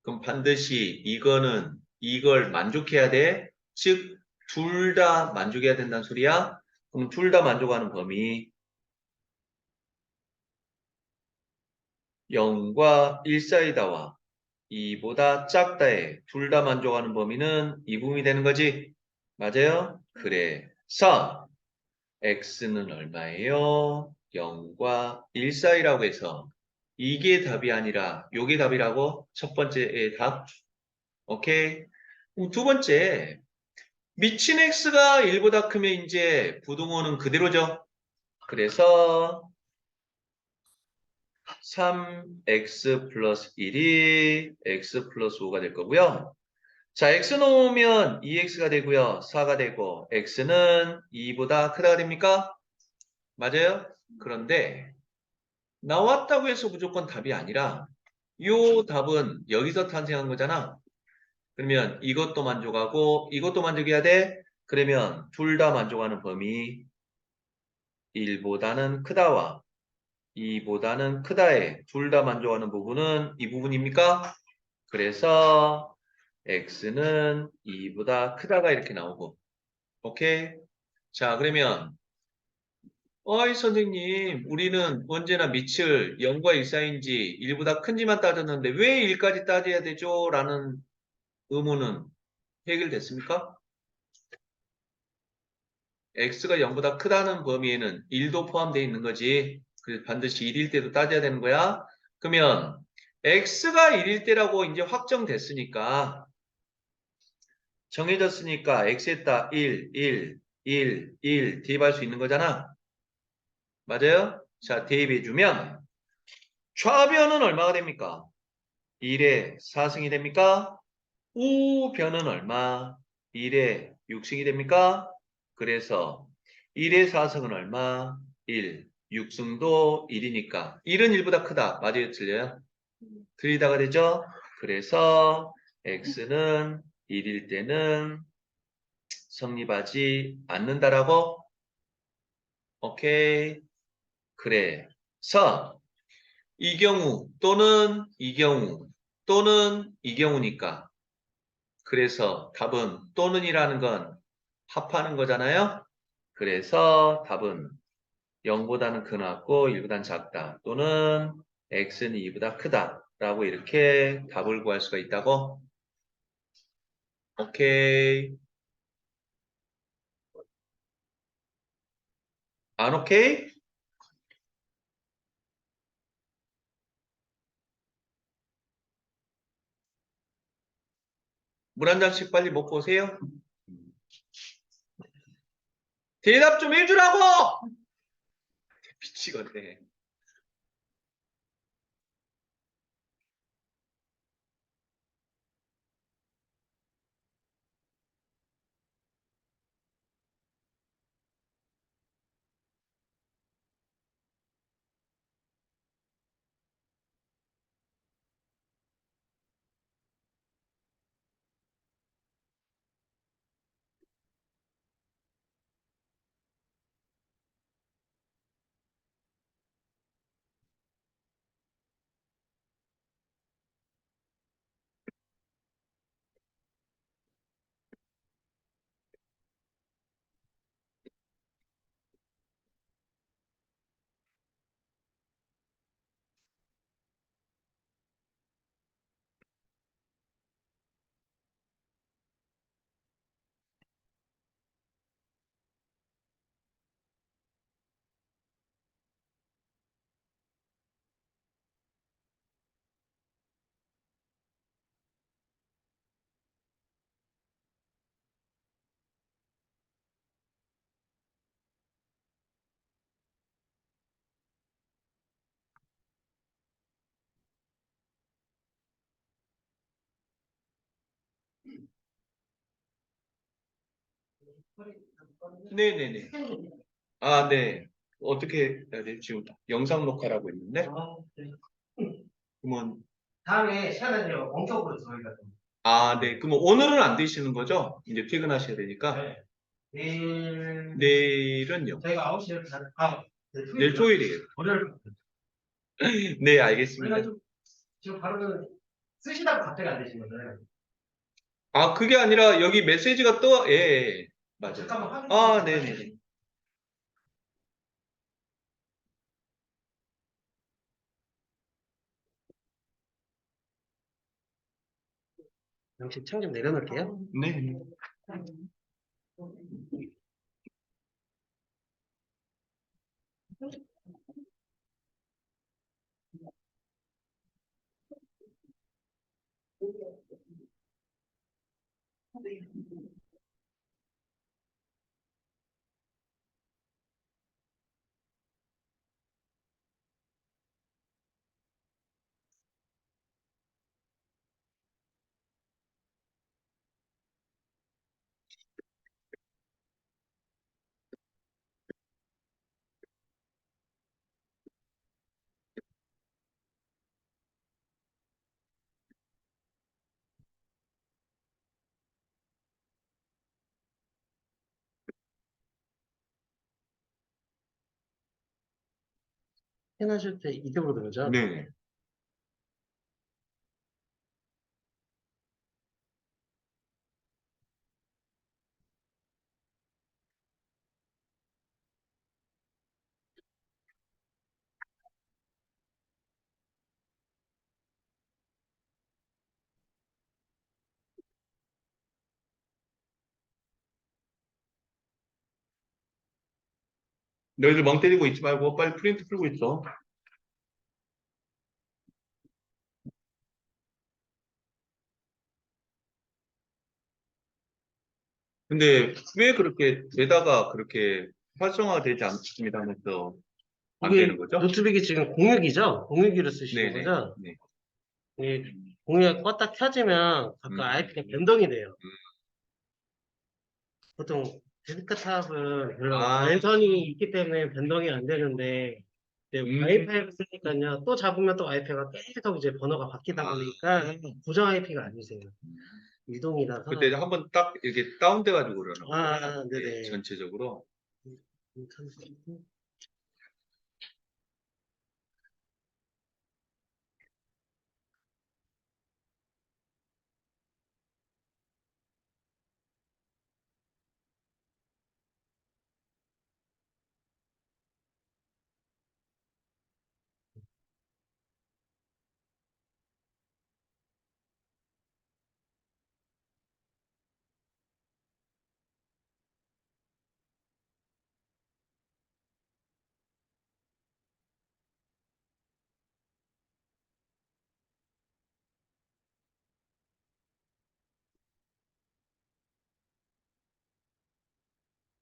그럼 반드시 이거는 이걸 만족해야 돼. 즉, 둘 다 만족해야 된다는 소리야. 그럼 둘 다 만족하는 범위 0과 1 사이다와 2보다 작다에 둘 다 만족하는 범위는 이 부분이 되는 거지. 맞아요? 그래서 x는 얼마예요? 0과 1 사이라고 해서 이게 답이 아니라 요게 답이라고? 첫 번째의 답. 오케이. 그럼 두 번째, 미친 x가 1보다 크면 이제 부동호는 그대로죠. 그래서 3x 플러스 1이 x 플러스 5가 될 거고요. 자, x 놓으면 2x가 되고요. 4가 되고, x는 2보다 크다 됩니까? 맞아요? 그런데 나왔다고 해서 무조건 답이 아니라 이 답은 여기서 탄생한 거잖아. 그러면 이것도 만족하고 이것도 만족해야 돼. 그러면 둘 다 만족하는 범위 1보다는 크다와 2보다는 크다에 둘 다 만족하는 부분은 이 부분입니까? 그래서 x는 2보다 크다가 이렇게 나오고. 오케이? 자, 그러면 어이 선생님, 우리는 언제나 밑을 0과 1 사이인지 1보다 큰지만 따졌는데 왜 1까지 따져야 되죠? 라는 의문은 해결됐습니까? x가 0보다 크다는 범위에는 1도 포함되어 있는 거지. 그래서 반드시 1일 때도 따져야 되는 거야. 그러면 x가 1일 때라고 이제 확정됐으니까, 정해졌으니까 x에다 1, 1, 1, 1 대입할 수 있는 거잖아. 맞아요? 자, 대입해주면 좌변은 얼마가 됩니까? 1의 4승이 됩니까? 우변은 얼마? 1의 6승이 됩니까? 그래서 1의 4승은 얼마? 1. 6승도 1이니까 1은 1보다 크다. 맞아요? 틀려요? 틀리다가 되죠? 그래서 x는 1일 때는 성립하지 않는다라고? 오케이. 그래서 이 경우 또는 이 경우 또는 이 경우니까, 그래서 답은 또는이라는 건 합하는 거잖아요. 그래서 답은 0보다는 크고 1보다는 작다, 또는 x는 2보다 크다 라고 이렇게 답을 구할 수가 있다고. 오케이. 안 오케이? 물 한 잔씩 빨리 먹고 오세요. 대답 좀 해주라고! 미치겠네. 네네네. 아, 네. 어떻게 해야 돼? 지금 영상 녹화라고 있는데? 그러면, 다음에 시간 나시면 원격으로 저희가 좀. 아, 네. 그러면 오늘은 안 되시는 거죠? 이제 퇴근하셔야 되니까. 네. 내일 내일은요? 저희가 9시에 이렇게 네, 내일 토요일이요. 토요일이에요. 월요일. 네, 우리가 알겠습니다. 좀 지금 바로는 쓰시다가 갑자기 안 되시면은 아, 그게 아니라 여기 메시지가 또, 예, 예. 맞아요. 잠깐만 확인 좀 아, 해주세요. 네네네. 잠시 창 좀 내려놓을게요. 네. 스캔하실 때 이쪽으로 들어오죠. 네. 너희들 멍 때리고 있지 말고 빨리 프린트 풀고 있어. 근데 왜 그렇게 되다가 그렇게 활성화되지 않습니다 하면서 안 되는 이게 거죠? 노트북이 지금 공유기죠? 공유기로 쓰시는 네네. 거죠? 네. 이 공유기가 껐다 켜지면 가끔 음, IP가 변동이 돼요. 음. 보통 데스크탑은 별로 아, 랜선이 있기 때문에 변동이 안 되는데 이제 음. 와이파이를 쓰니까요. 또 잡으면 또 와이파이가 계속 이제 번호가 바뀌다 아, 보니까 고정 IP가 아니세요. 그때 유동이라서. 한번 딱 이렇게 다운돼가지고 그러나 보구나. 예, 네네. 전체적으로. 참,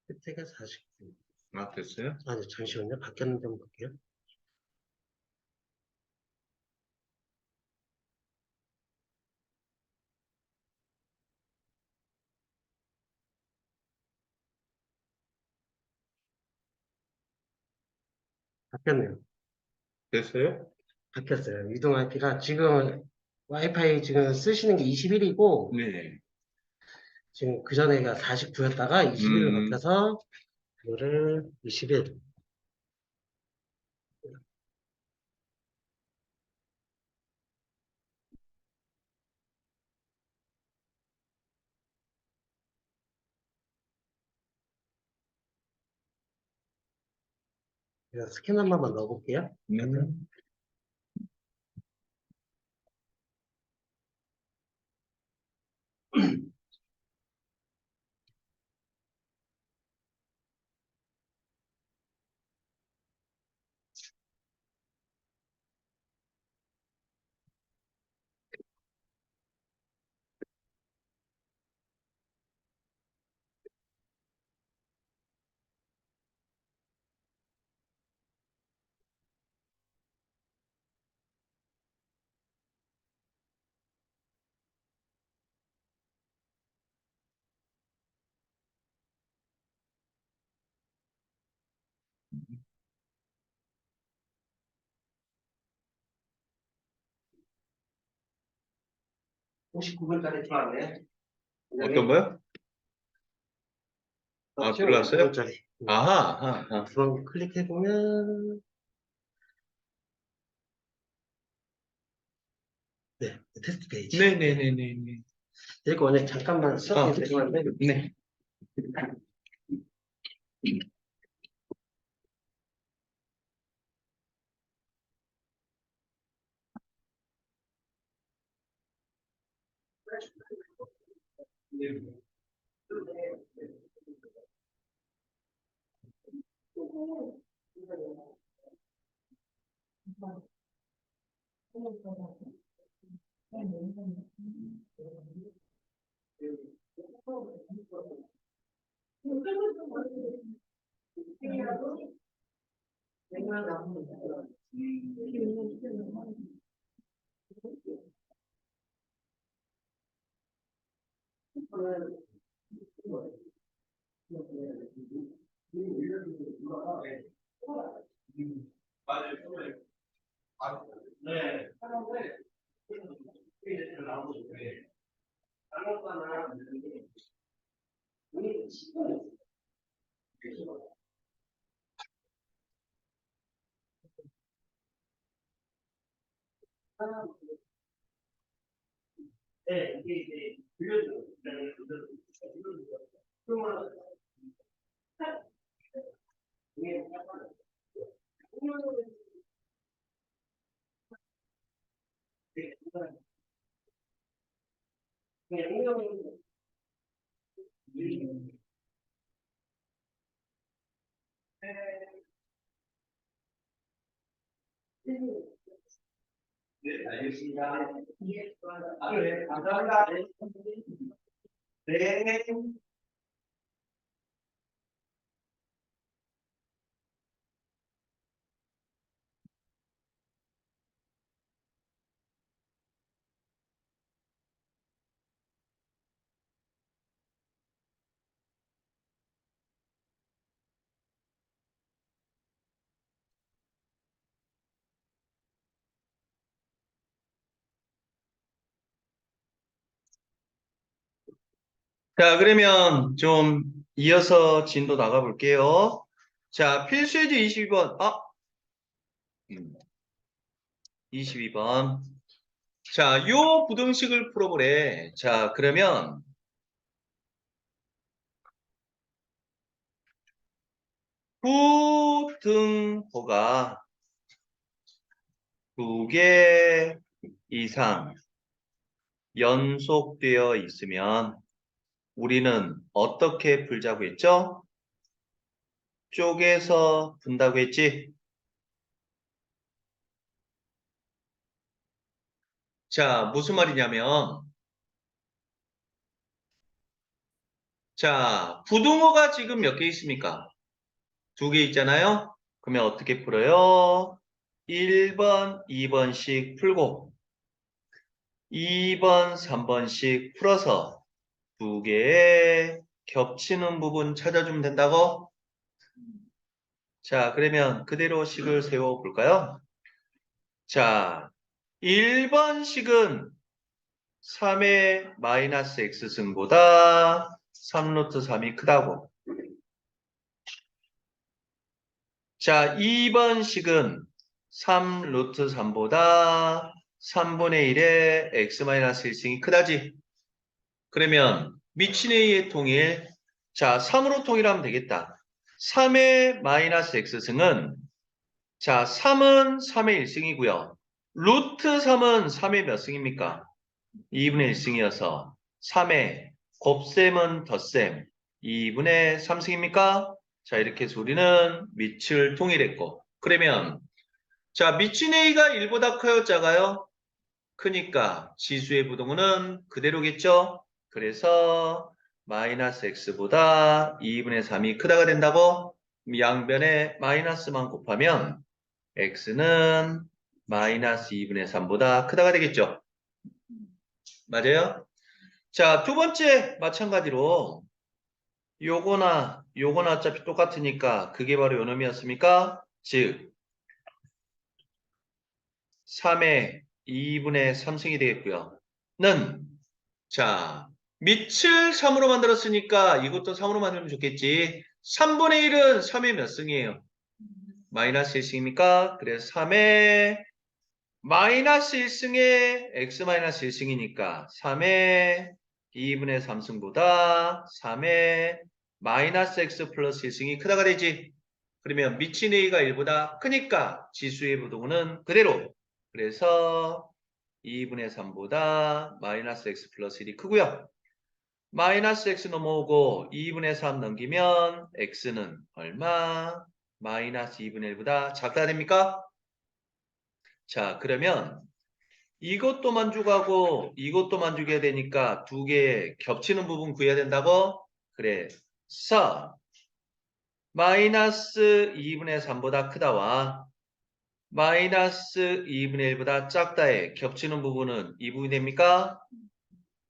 끝에가 49. 아, 됐어요? 아니, 잠시만요. 바뀌었는지 한번 볼게요. 바뀌었네요. 됐어요? 바뀌었어요. 유동 IP가 지금 와이파이 지금 쓰시는 게 21이고 네. 지금 그 전에가 49였다가 21로 음, 바뀌어서 이거를 21. 제가 스캔 한 번만 넣어볼게요. 네. 59분짜리 들어왔네요. 어떤 거요? 아, 들어갔어요? 59분짜리. 아하, 아하, 아하. 그럼 클릭해보면, 네, 테스트 페이지. 네네네네네. 이거 오늘 잠깐만 수업이 되는데, 네. 네, 알겠습니다. 네, 감사합니다. 네. 자, 그러면 좀 이어서 진도 나가볼게요. 자, 필수예제 22번. 22번. 자, 요 부등식을 풀어보래. 자, 그러면 부등호가 2개 이상 연속되어 있으면 우리는 어떻게 풀자고 했죠? 쪼개서 푼다고 했지? 자, 무슨 말이냐면, 자, 부등호가 지금 몇 개 있습니까? 2개 있잖아요? 그러면 어떻게 풀어요? 1번, 2번씩 풀고, 2번, 3번씩 풀어서 2개의 겹치는 부분 찾아주면 된다고? 자, 그러면 그대로 식을 세워볼까요? 자, 1번식은 3의 마이너스 x승보다 3루트 3이 크다고. 자, 2번식은 3루트 3보다 3분의 1의 x 마이너스 1승이 크다지. 그러면 미친 a의 통일. 자, 3으로 통일하면 되겠다. 3의 마이너스 x승은 자, 3은 3의 1승이고요. 루트 3은 3의 몇 승입니까? 2분의 1승이어서 3의 곱셈은 덧셈 2분의 3승입니까? 자, 이렇게 해서 우리는 밑을 통일했고, 그러면 자, 미친 a가 1보다 커요, 작아요? 크니까 지수의 부동호는 그대로겠죠? 그래서 마이너스 x보다 2분의 3이 크다가 된다고? 양변에 마이너스만 곱하면 x는 마이너스 2분의 3보다 크다가 되겠죠? 맞아요? 자, 두 번째 마찬가지로 요거나 요거나 어차피 똑같으니까 그게 바로 요 놈이었습니까? 즉 3의 2분의 3승이 되겠고요. 는 자, 밑을 3으로 만들었으니까 이것도 3으로 만들면 좋겠지. 3분의 1은 3의 몇 승이에요? 마이너스 1승입니까? 그래서 3의 마이너스 1승에 x 마이너스 1승이니까 3의 2분의 3승보다 3의 마이너스 x 플러스 1승이 크다가 되지. 그러면 미친 a가 1보다 크니까 지수의 부동은 그대로. 그래서 2분의 3보다 마이너스 x 플러스 1이 크고요. 마이너스 x 넘어오고 2분의 3 넘기면 x는 얼마? 마이너스 2분의 1보다 작다 됩니까? 자, 그러면 이것도 만족하고 이것도 만족해야 되니까 두 개 겹치는 부분 구해야 된다고? 그래서 마이너스 2분의 3보다 크다와 마이너스 2분의 1보다 작다의 겹치는 부분은 이 부분이 됩니까?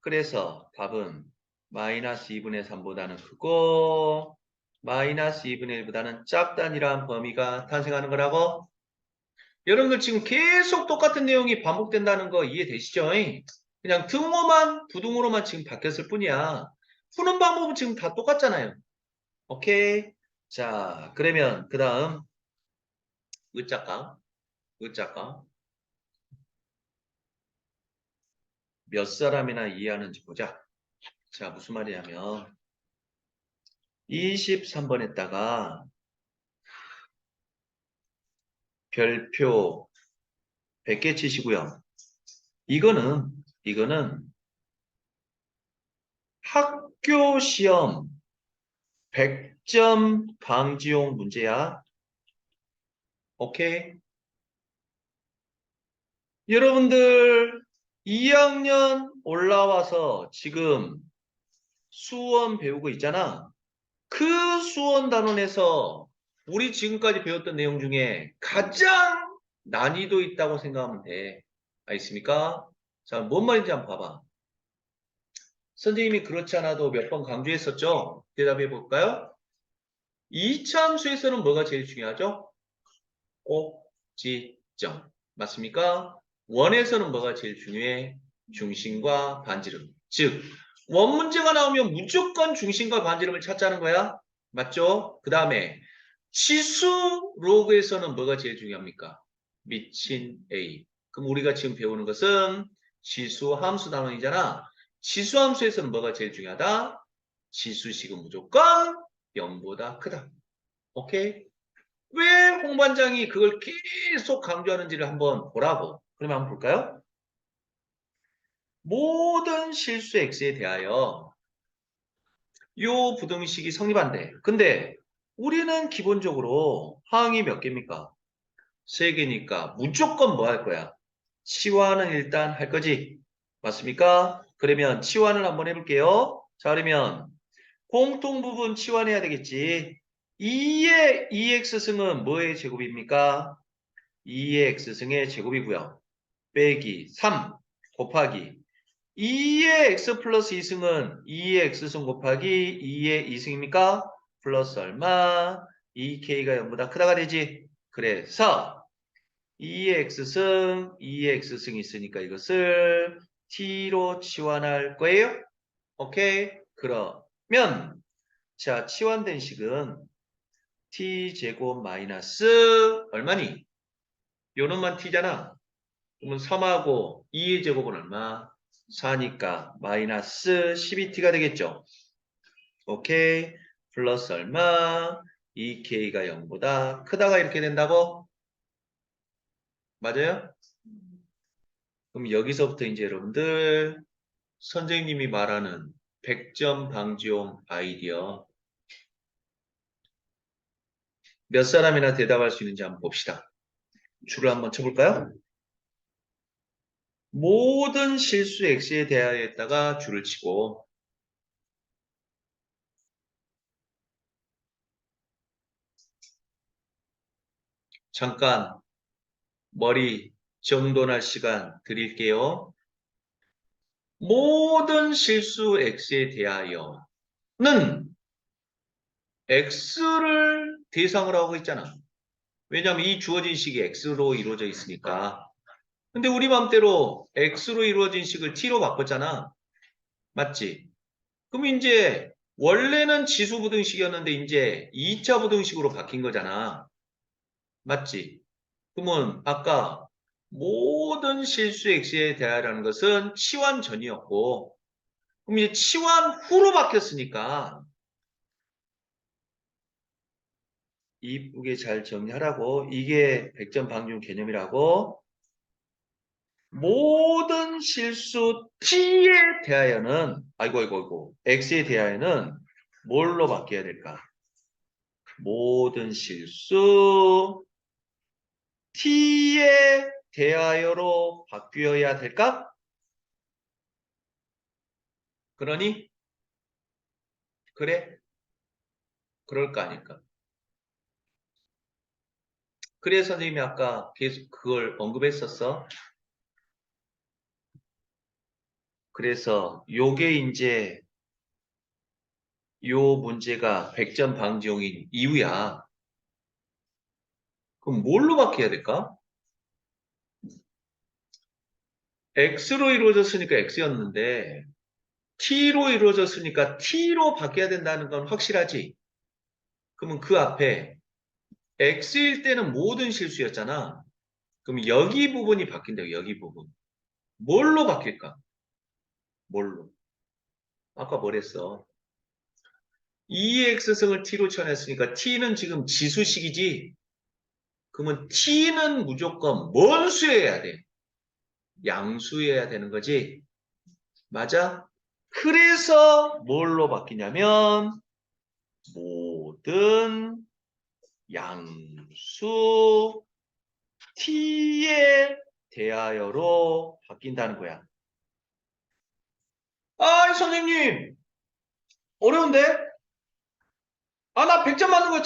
그래서 답은 마이너스 2분의 3보다는 크고 마이너스 2분의 1보다는 작다니란 범위가 탄생하는 거라고? 여러분들 지금 계속 똑같은 내용이 반복된다는 거 이해되시죠? 그냥 등호만 부등호로만 지금 바뀌었을 뿐이야. 푸는 방법은 지금 다 똑같잖아요. 오케이? 자, 그러면 그 다음 으짜까 몇 사람이나 이해하는지 보자. 자, 무슨 말이냐면 23번에다가 별표 100개 치시고요. 이거는 학교 시험 100점 방지용 문제야. 오케이? 여러분들 2학년 올라와서 지금 수원 배우고 있잖아. 그 수원 단원에서 우리 지금까지 배웠던 내용 중에 가장 난이도 있다고 생각하면 돼. 알겠습니까? 자, 뭔 말인지 한번 봐봐. 선생님이 그렇지 않아도 몇 번 강조했었죠? 대답해 볼까요? 이차함수에서는 뭐가 제일 중요하죠? 꼭지점. 맞습니까? 원에서는 뭐가 제일 중요해? 중심과 반지름. 즉, 원 문제가 나오면 무조건 중심과 반지름을 찾자는 거야. 맞죠? 그 다음에 치수 로그에서는 뭐가 제일 중요합니까? 미친 A. 그럼 우리가 지금 배우는 것은 지수 함수 단원이잖아. 지수 함수에서는 뭐가 제일 중요하다? 지수식은 무조건 0보다 크다. 오케이? 왜 홍반장이 그걸 계속 강조하는지를 한번 보라고. 그러면 한번 볼까요? 모든 실수 x에 대하여 요 부등식이 성립한대. 근데 우리는 기본적으로 항이 몇 개입니까? 3개니까 무조건 뭐 할 거야? 치환은 일단 할 거지. 맞습니까? 그러면 치환을 한번 해볼게요. 자, 그러면 공통 부분 치환해야 되겠지. 2의 2x승은 뭐의 제곱입니까? 2의 x승의 제곱이고요. 빼기 3 곱하기 2의 x 플러스 2승은 2의 x승 곱하기 2의 2승입니까? 플러스 얼마? 2k가 0보다 크다가 되지. 그래서 2의 x승, 2의 x승이 있으니까 이것을 t로 치환할 거예요. 오케이? 그러면 자, 치환된 식은 t제곱 마이너스 얼마니? 요 놈만 t잖아. 그러면 3하고 2의 제곱은 얼마? 4니까 마이너스 12t가 되겠죠. 오케이. 플러스 얼마? 2k가 0보다 크다가 이렇게 된다고? 맞아요? 그럼 여기서부터 이제 여러분들 선생님이 말하는 100점 방지용 아이디어 몇 사람이나 대답할 수 있는지 한번 봅시다. 줄을 한번 쳐볼까요? 모든 실수 x에 대하여다가 줄을 치고 잠깐 머리 정돈할 시간 드릴게요. 모든 실수 x에 대하여는 x를 대상으로 하고 있잖아. 왜냐하면 이 주어진 식이 x로 이루어져 있으니까. 근데 우리 맘대로 x로 이루어진 식을 t로 바꿨잖아. 맞지? 그럼 이제 원래는 지수 부등식이었는데 이제 2차 부등식으로 바뀐 거잖아. 맞지? 그러면 아까 모든 실수 x에 대하여라는 것은 치환 전이었고 그럼 이제 치환 후로 바뀌었으니까 이쁘게 잘 정리하라고. 이게 백전 방중 개념이라고. 모든 실수 t에 대하여는 아이고 x에 대하여는 뭘로 바뀌어야 될까? 모든 실수 t에 대하여로 바뀌어야 될까? 그러니 그래? 그럴 거 아닐까? 그래서 선생님이 아까 계속 그걸 언급했었어. 그래서 요게 이제 요 문제가 백전 방지용인 이유야. 그럼 뭘로 바뀌어야 될까? x로 이루어졌으니까 x였는데 t로 이루어졌으니까 t로 바뀌어야 된다는 건 확실하지? 그러면 그 앞에 x일 때는 모든 실수였잖아. 그럼 여기 부분이 바뀐다고, 여기 부분. 뭘로 바뀔까? 뭘로? 아까 뭐랬어? 2x승을 t로 치환했으니까 t는 지금 지수식이지? 그러면 t는 무조건 뭔 수여야 돼? 양수여야 되는 거지? 맞아? 그래서 뭘로 바뀌냐면 모든 양수 t에 대하여로 바뀐다는 거야. 아, 선생님, 어려운데? 아, 나 100점 맞는 거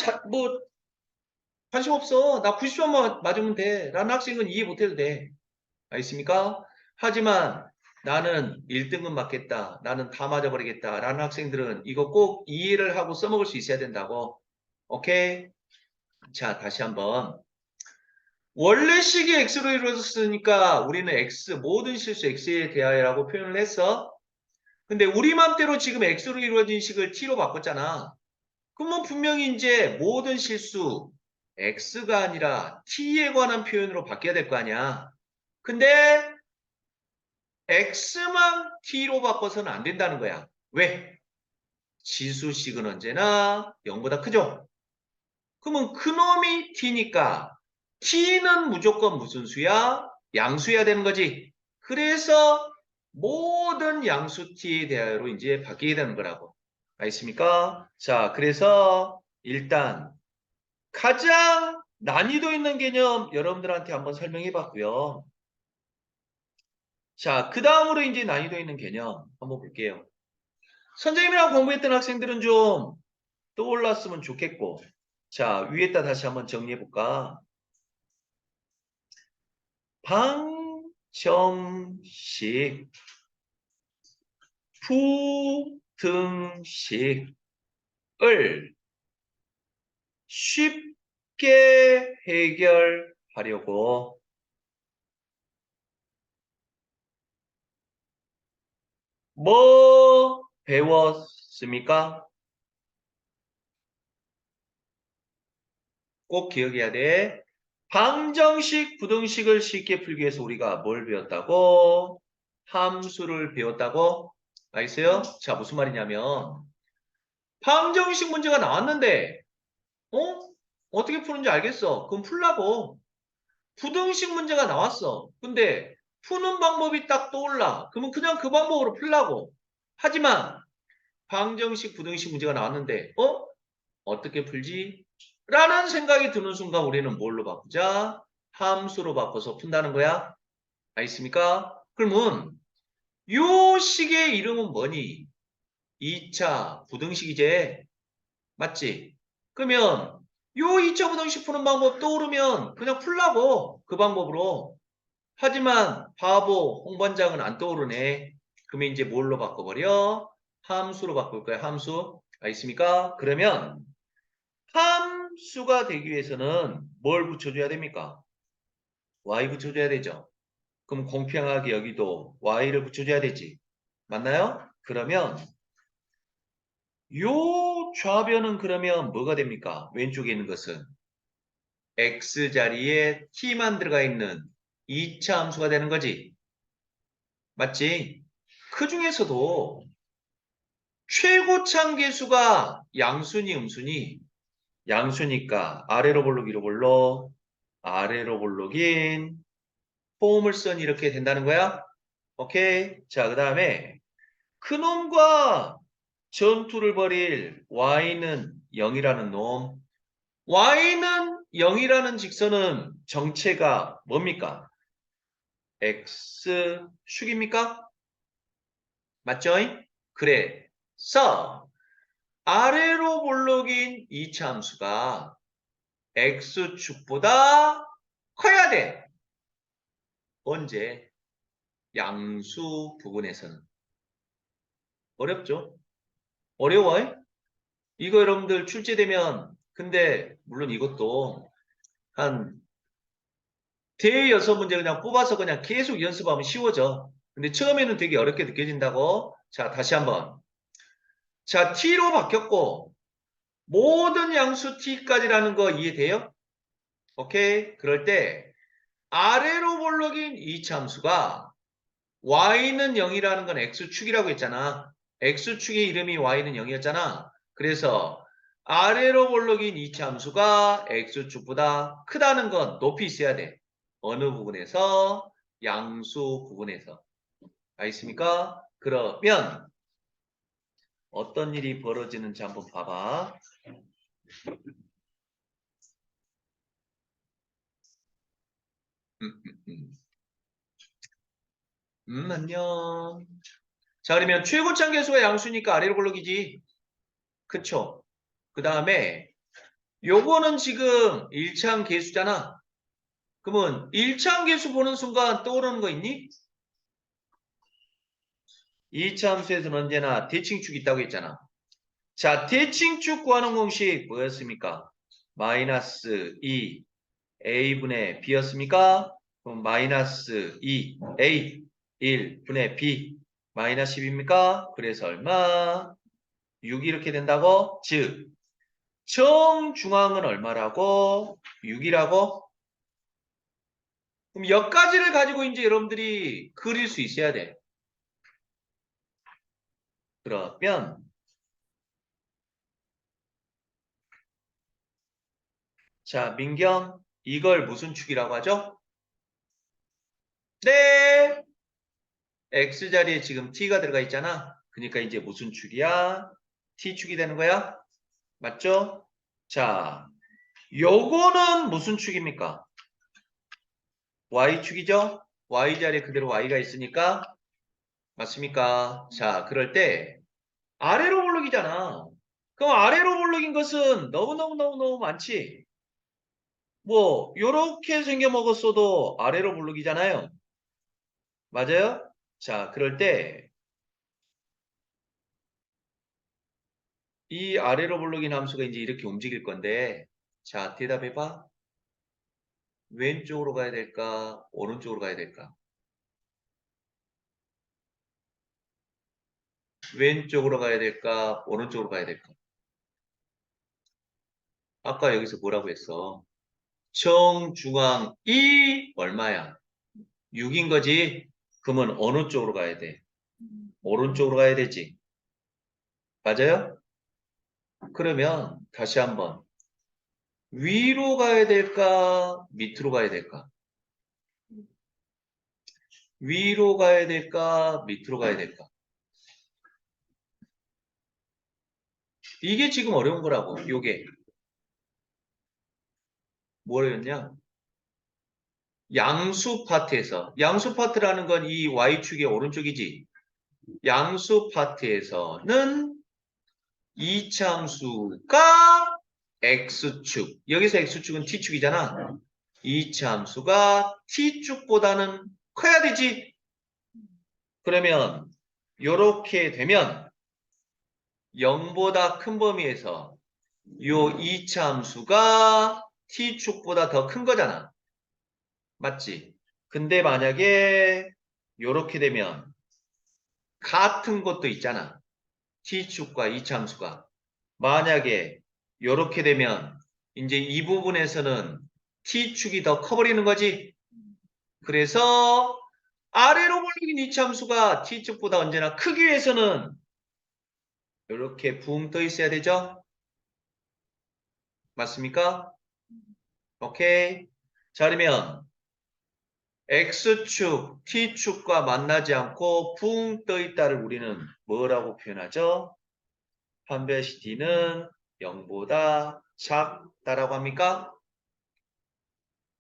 관심 없어. 나 90점만 맞으면 돼. 라는 학생은 이해 못해도 돼. 알겠습니까? 하지만 나는 1등급 맞겠다. 나는 다 맞아버리겠다. 라는 학생들은 이거 꼭 이해를 하고 써먹을 수 있어야 된다고. 오케이? 자, 다시 한번. 원래 식이 x로 이루어졌으니까 우리는 x, 모든 실수 x에 대하여라고 표현을 했어. 근데 우리 맘대로 지금 x로 이루어진 식을 t로 바꿨잖아. 그러면 분명히 이제 모든 실수 x가 아니라 t에 관한 표현으로 바뀌어야 될 거 아니야. 근데 x만 t로 바꿔서는 안 된다는 거야. 왜? 지수식은 언제나 0보다 크죠? 그러면 그놈이 t니까 t는 무조건 무슨 수야? 양수여야 되는 거지. 그래서 모든 양수 t에 대하여로 이제 바뀌게 되는 거라고. 알겠습니까? 자, 그래서 일단 가장 난이도 있는 개념 여러분들한테 한번 설명해 봤고요. 자, 그 다음으로 이제 난이도 있는 개념 한번 볼게요. 선생님이랑 공부했던 학생들은 좀 떠올랐으면 좋겠고. 자, 위에다 다시 한번 정리해 볼까? 방정식, 부등식을 쉽게 해결하려고 뭐 배웠습니까? 꼭 기억해야 돼. 방정식, 부등식을 쉽게 풀기 위해서 우리가 뭘 배웠다고? 함수를 배웠다고? 알겠어요? 자, 무슨 말이냐면 방정식 문제가 나왔는데 어? 어떻게 푸는지 알겠어. 그럼 풀라고. 부등식 문제가 나왔어. 근데 푸는 방법이 딱 떠올라. 그러면 그냥 그 방법으로 풀라고. 하지만 방정식, 부등식 문제가 나왔는데 어떻게 풀지? 라는 생각이 드는 순간 우리는 뭘로 바꾸자? 함수로 바꿔서 푼다는 거야. 알겠습니까? 그러면 요 식의 이름은 뭐니? 2차 부등식이제. 맞지? 그러면 요 2차 부등식 푸는 방법 떠오르면 그냥 풀라고. 그 방법으로. 하지만 바보 홍반장은 안 떠오르네. 그러면 이제 뭘로 바꿔버려? 함수로 바꿀 거야. 함수. 알겠습니까? 그러면 함수가 되기 위해서는 뭘 붙여줘야 됩니까? y 붙여줘야 되죠. 그럼 공평하게 여기도 y를 붙여줘야 되지. 맞나요? 그러면 요 좌변은 그러면 뭐가 됩니까? 왼쪽에 있는 것은 x 자리에 t만 들어가 있는 2차 함수가 되는 거지. 맞지? 그 중에서도 최고참 계수가 양수니 음수니? 양수니까 아래로 볼록 위로 볼록 아래로 볼록인 폼을 쓴 이렇게 된다는 거야. 오케이. 자, 그 다음에 그놈과 전투를 벌일 y는 0이라는 놈. y는 0이라는 직선은 정체가 뭡니까? x축입니까? 맞죠? 그래서 아래로 볼록인 이차 함수가 x축보다 커야 돼. 언제? 양수 부분에서는. 어렵죠? 어려워요? 이거 여러분들 출제되면 근데 물론 이것도 한 대여섯 문제 그냥 뽑아서 그냥 계속 연습하면 쉬워져. 근데 처음에는 되게 어렵게 느껴진다고. 자, 다시 한번. 자, t로 바뀌었고 모든 양수 t까지라는 거 이해돼요? 오케이? 그럴 때 아래로 볼록인 이 참수가 y는 0이라는 건 x축이라고 했잖아. x축의 이름이 y는 0이었잖아. 그래서 아래로 볼록인 이 참수가 x축보다 크다는 건 높이 있어야 돼. 어느 부분에서? 양수 부분에서. 알겠습니까? 그러면 어떤 일이 벌어지는지 한번 봐봐. 음, 음, 음. 안녕. 자, 그러면 최고참 계수가 양수니까 아래로 볼록이지. 그쵸? 그 다음에 요거는 지금 1차항 계수잖아. 그러면 1차항 계수 보는 순간 떠오르는 거 있니? 2차 함수에서는 언제나 대칭축이 있다고 했잖아. 자, 대칭축 구하는 공식 뭐였습니까? 마이너스 2 a분의 b였습니까? 그럼 마이너스 2 a 1분의 b 마이너스 10입니까? 그래서 얼마? 6 이렇게 된다고? 즉 정중앙은 얼마라고? 6이라고? 그럼 여기까지를 가지고 이제 여러분들이 그릴 수 있어야 돼. 그러면 자, 민경 이걸 무슨 축이라고 하죠? 네. X자리에 지금 T가 들어가 있잖아. 그러니까 이제 무슨 축이야? T축이 되는 거야? 맞죠? 자, 요거는 무슨 축입니까? Y축이죠? Y자리에 그대로 Y가 있으니까 맞습니까? 자, 그럴 때 아래로 볼록이잖아. 그럼 아래로 볼록인 것은 너무너무너무너무 많지? 뭐 요렇게 생겨 먹었어도 아래로 볼록이잖아요. 맞아요? 자, 그럴 때 이 아래로 볼록인 함수가 이제 이렇게 움직일 건데 자, 대답해봐. 왼쪽으로 가야 될까? 오른쪽으로 가야 될까? 왼쪽으로 가야 될까? 오른쪽으로 가야 될까? 아까 여기서 뭐라고 했어? 정중앙이 얼마야? 6인 거지? 그러면 어느 쪽으로 가야 돼? 오른쪽으로 가야 되지. 맞아요? 그러면 다시 한번 위로 가야 될까? 밑으로 가야 될까? 위로 가야 될까? 밑으로 가야 될까? 이게 지금 어려운 거라고. 요게 뭐였냐? 양수 파트에서 양수 파트라는 건 이 y축의 오른쪽이지. 양수 파트에서는 이차함수가 x축. 여기서 x축은 t축이잖아. 이차함수가 t축보다는 커야 되지. 그러면 요렇게 되면 0보다 큰 범위에서 요 이차함수가 t축보다 더 큰 거잖아. 맞지? 근데 만약에 요렇게 되면 같은 것도 있잖아. t축과 이차함수가. 만약에 이렇게 되면 이제 이 부분에서는 t축이 더 커버리는 거지. 그래서 아래로 몰리긴 이차함수가 t축보다 언제나 크기 위해서는 이렇게 붕 떠 있어야 되죠. 맞습니까? 오케이. 자, 그러면 X축, T축과 만나지 않고 붕 떠 있다를 우리는 뭐라고 표현하죠? 판별시 D는 0보다 작다라고 합니까?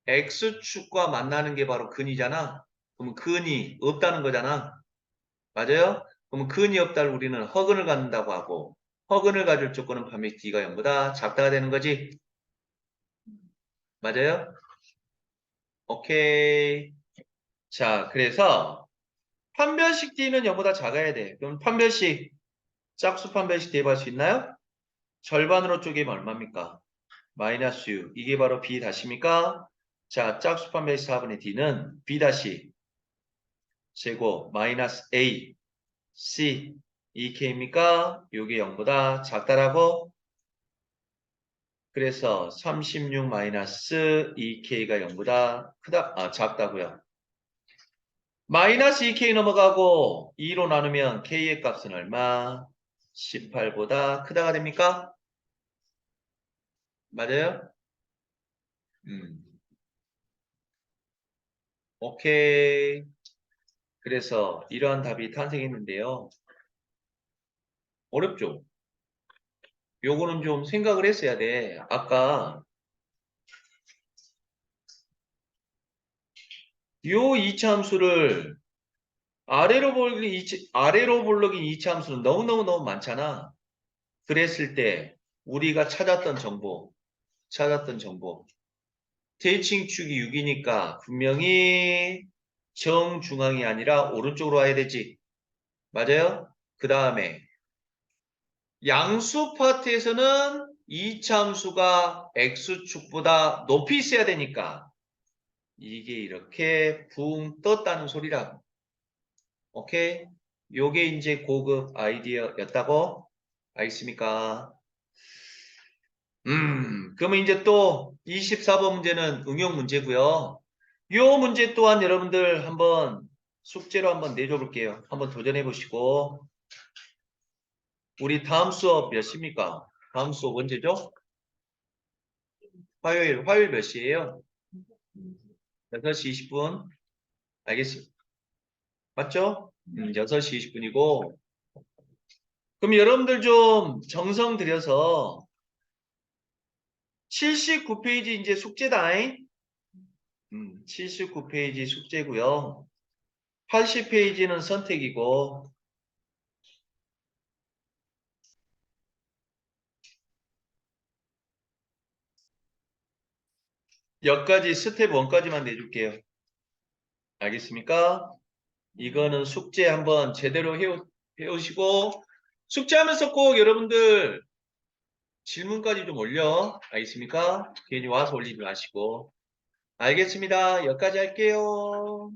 X축과 만나는 게 바로 근이잖아. 그럼 근이 없다는 거잖아. 맞아요? 그럼 근이 없다를 우리는 허근을 갖는다고 하고 허근을 가질 조건은 판별시 D가 0보다 작다가 되는 거지. 맞아요? 오케이. 자, 그래서 판별식 D는 0보다 작아야 돼. 그럼 판별식, 짝수 판별식 대입할 수 있나요? 절반으로 쪼개면 얼마입니까? 마이너스 U. 이게 바로 B 다시입니까? 자, 짝수 판별식 4분의 D는 B 다시 제곱 마이너스 A, C, 2K입니까? 요게 0보다 작다라고? 그래서 36 마이너스 2K가 0보다 작다고요. 마이너스 2K 넘어가고 2로 나누면 K의 값은 얼마? 18보다 크다가 됩니까? 맞아요? 음, 오케이. 그래서 이러한 답이 탄생했는데요. 어렵죠? 요거는 좀 생각을 했어야 돼. 아까 요 이차함수를 아래로 볼록인 이차함수는 너무너무 많잖아. 그랬을 때 우리가 찾았던 정보. 대칭축이 6이니까 분명히 정중앙이 아니라 오른쪽으로 와야 되지. 맞아요? 그 다음에 양수 파트에서는 이차함수가 x축보다 높이 있어야 되니까 이게 이렇게 붕 떴다는 소리라고. 오케이? 요게 이제 고급 아이디어였다고 알겠습니까? 그러면 이제 또 24번 문제는 응용 문제고요. 요 문제 또한 여러분들 한번 숙제로 한번 내줘 볼게요. 한번 도전해 보시고 우리 다음 수업 몇 시입니까? 다음 수업 언제죠? 화요일 몇 시예요? 6시 20분. 알겠습니다. 맞죠? 6시 20분이고 그럼 여러분들 좀 정성 들여서 79페이지 이제 숙제다잉. 79페이지 숙제고요. 80페이지는 선택이고 여기까지 스텝 1까지만 내줄게요. 알겠습니까? 이거는 숙제 한번 제대로 해오시고 숙제하면서 꼭 여러분들 질문까지 좀 올려. 알겠습니까? 괜히 와서 올리지 마시고. 알겠습니다. 여기까지 할게요.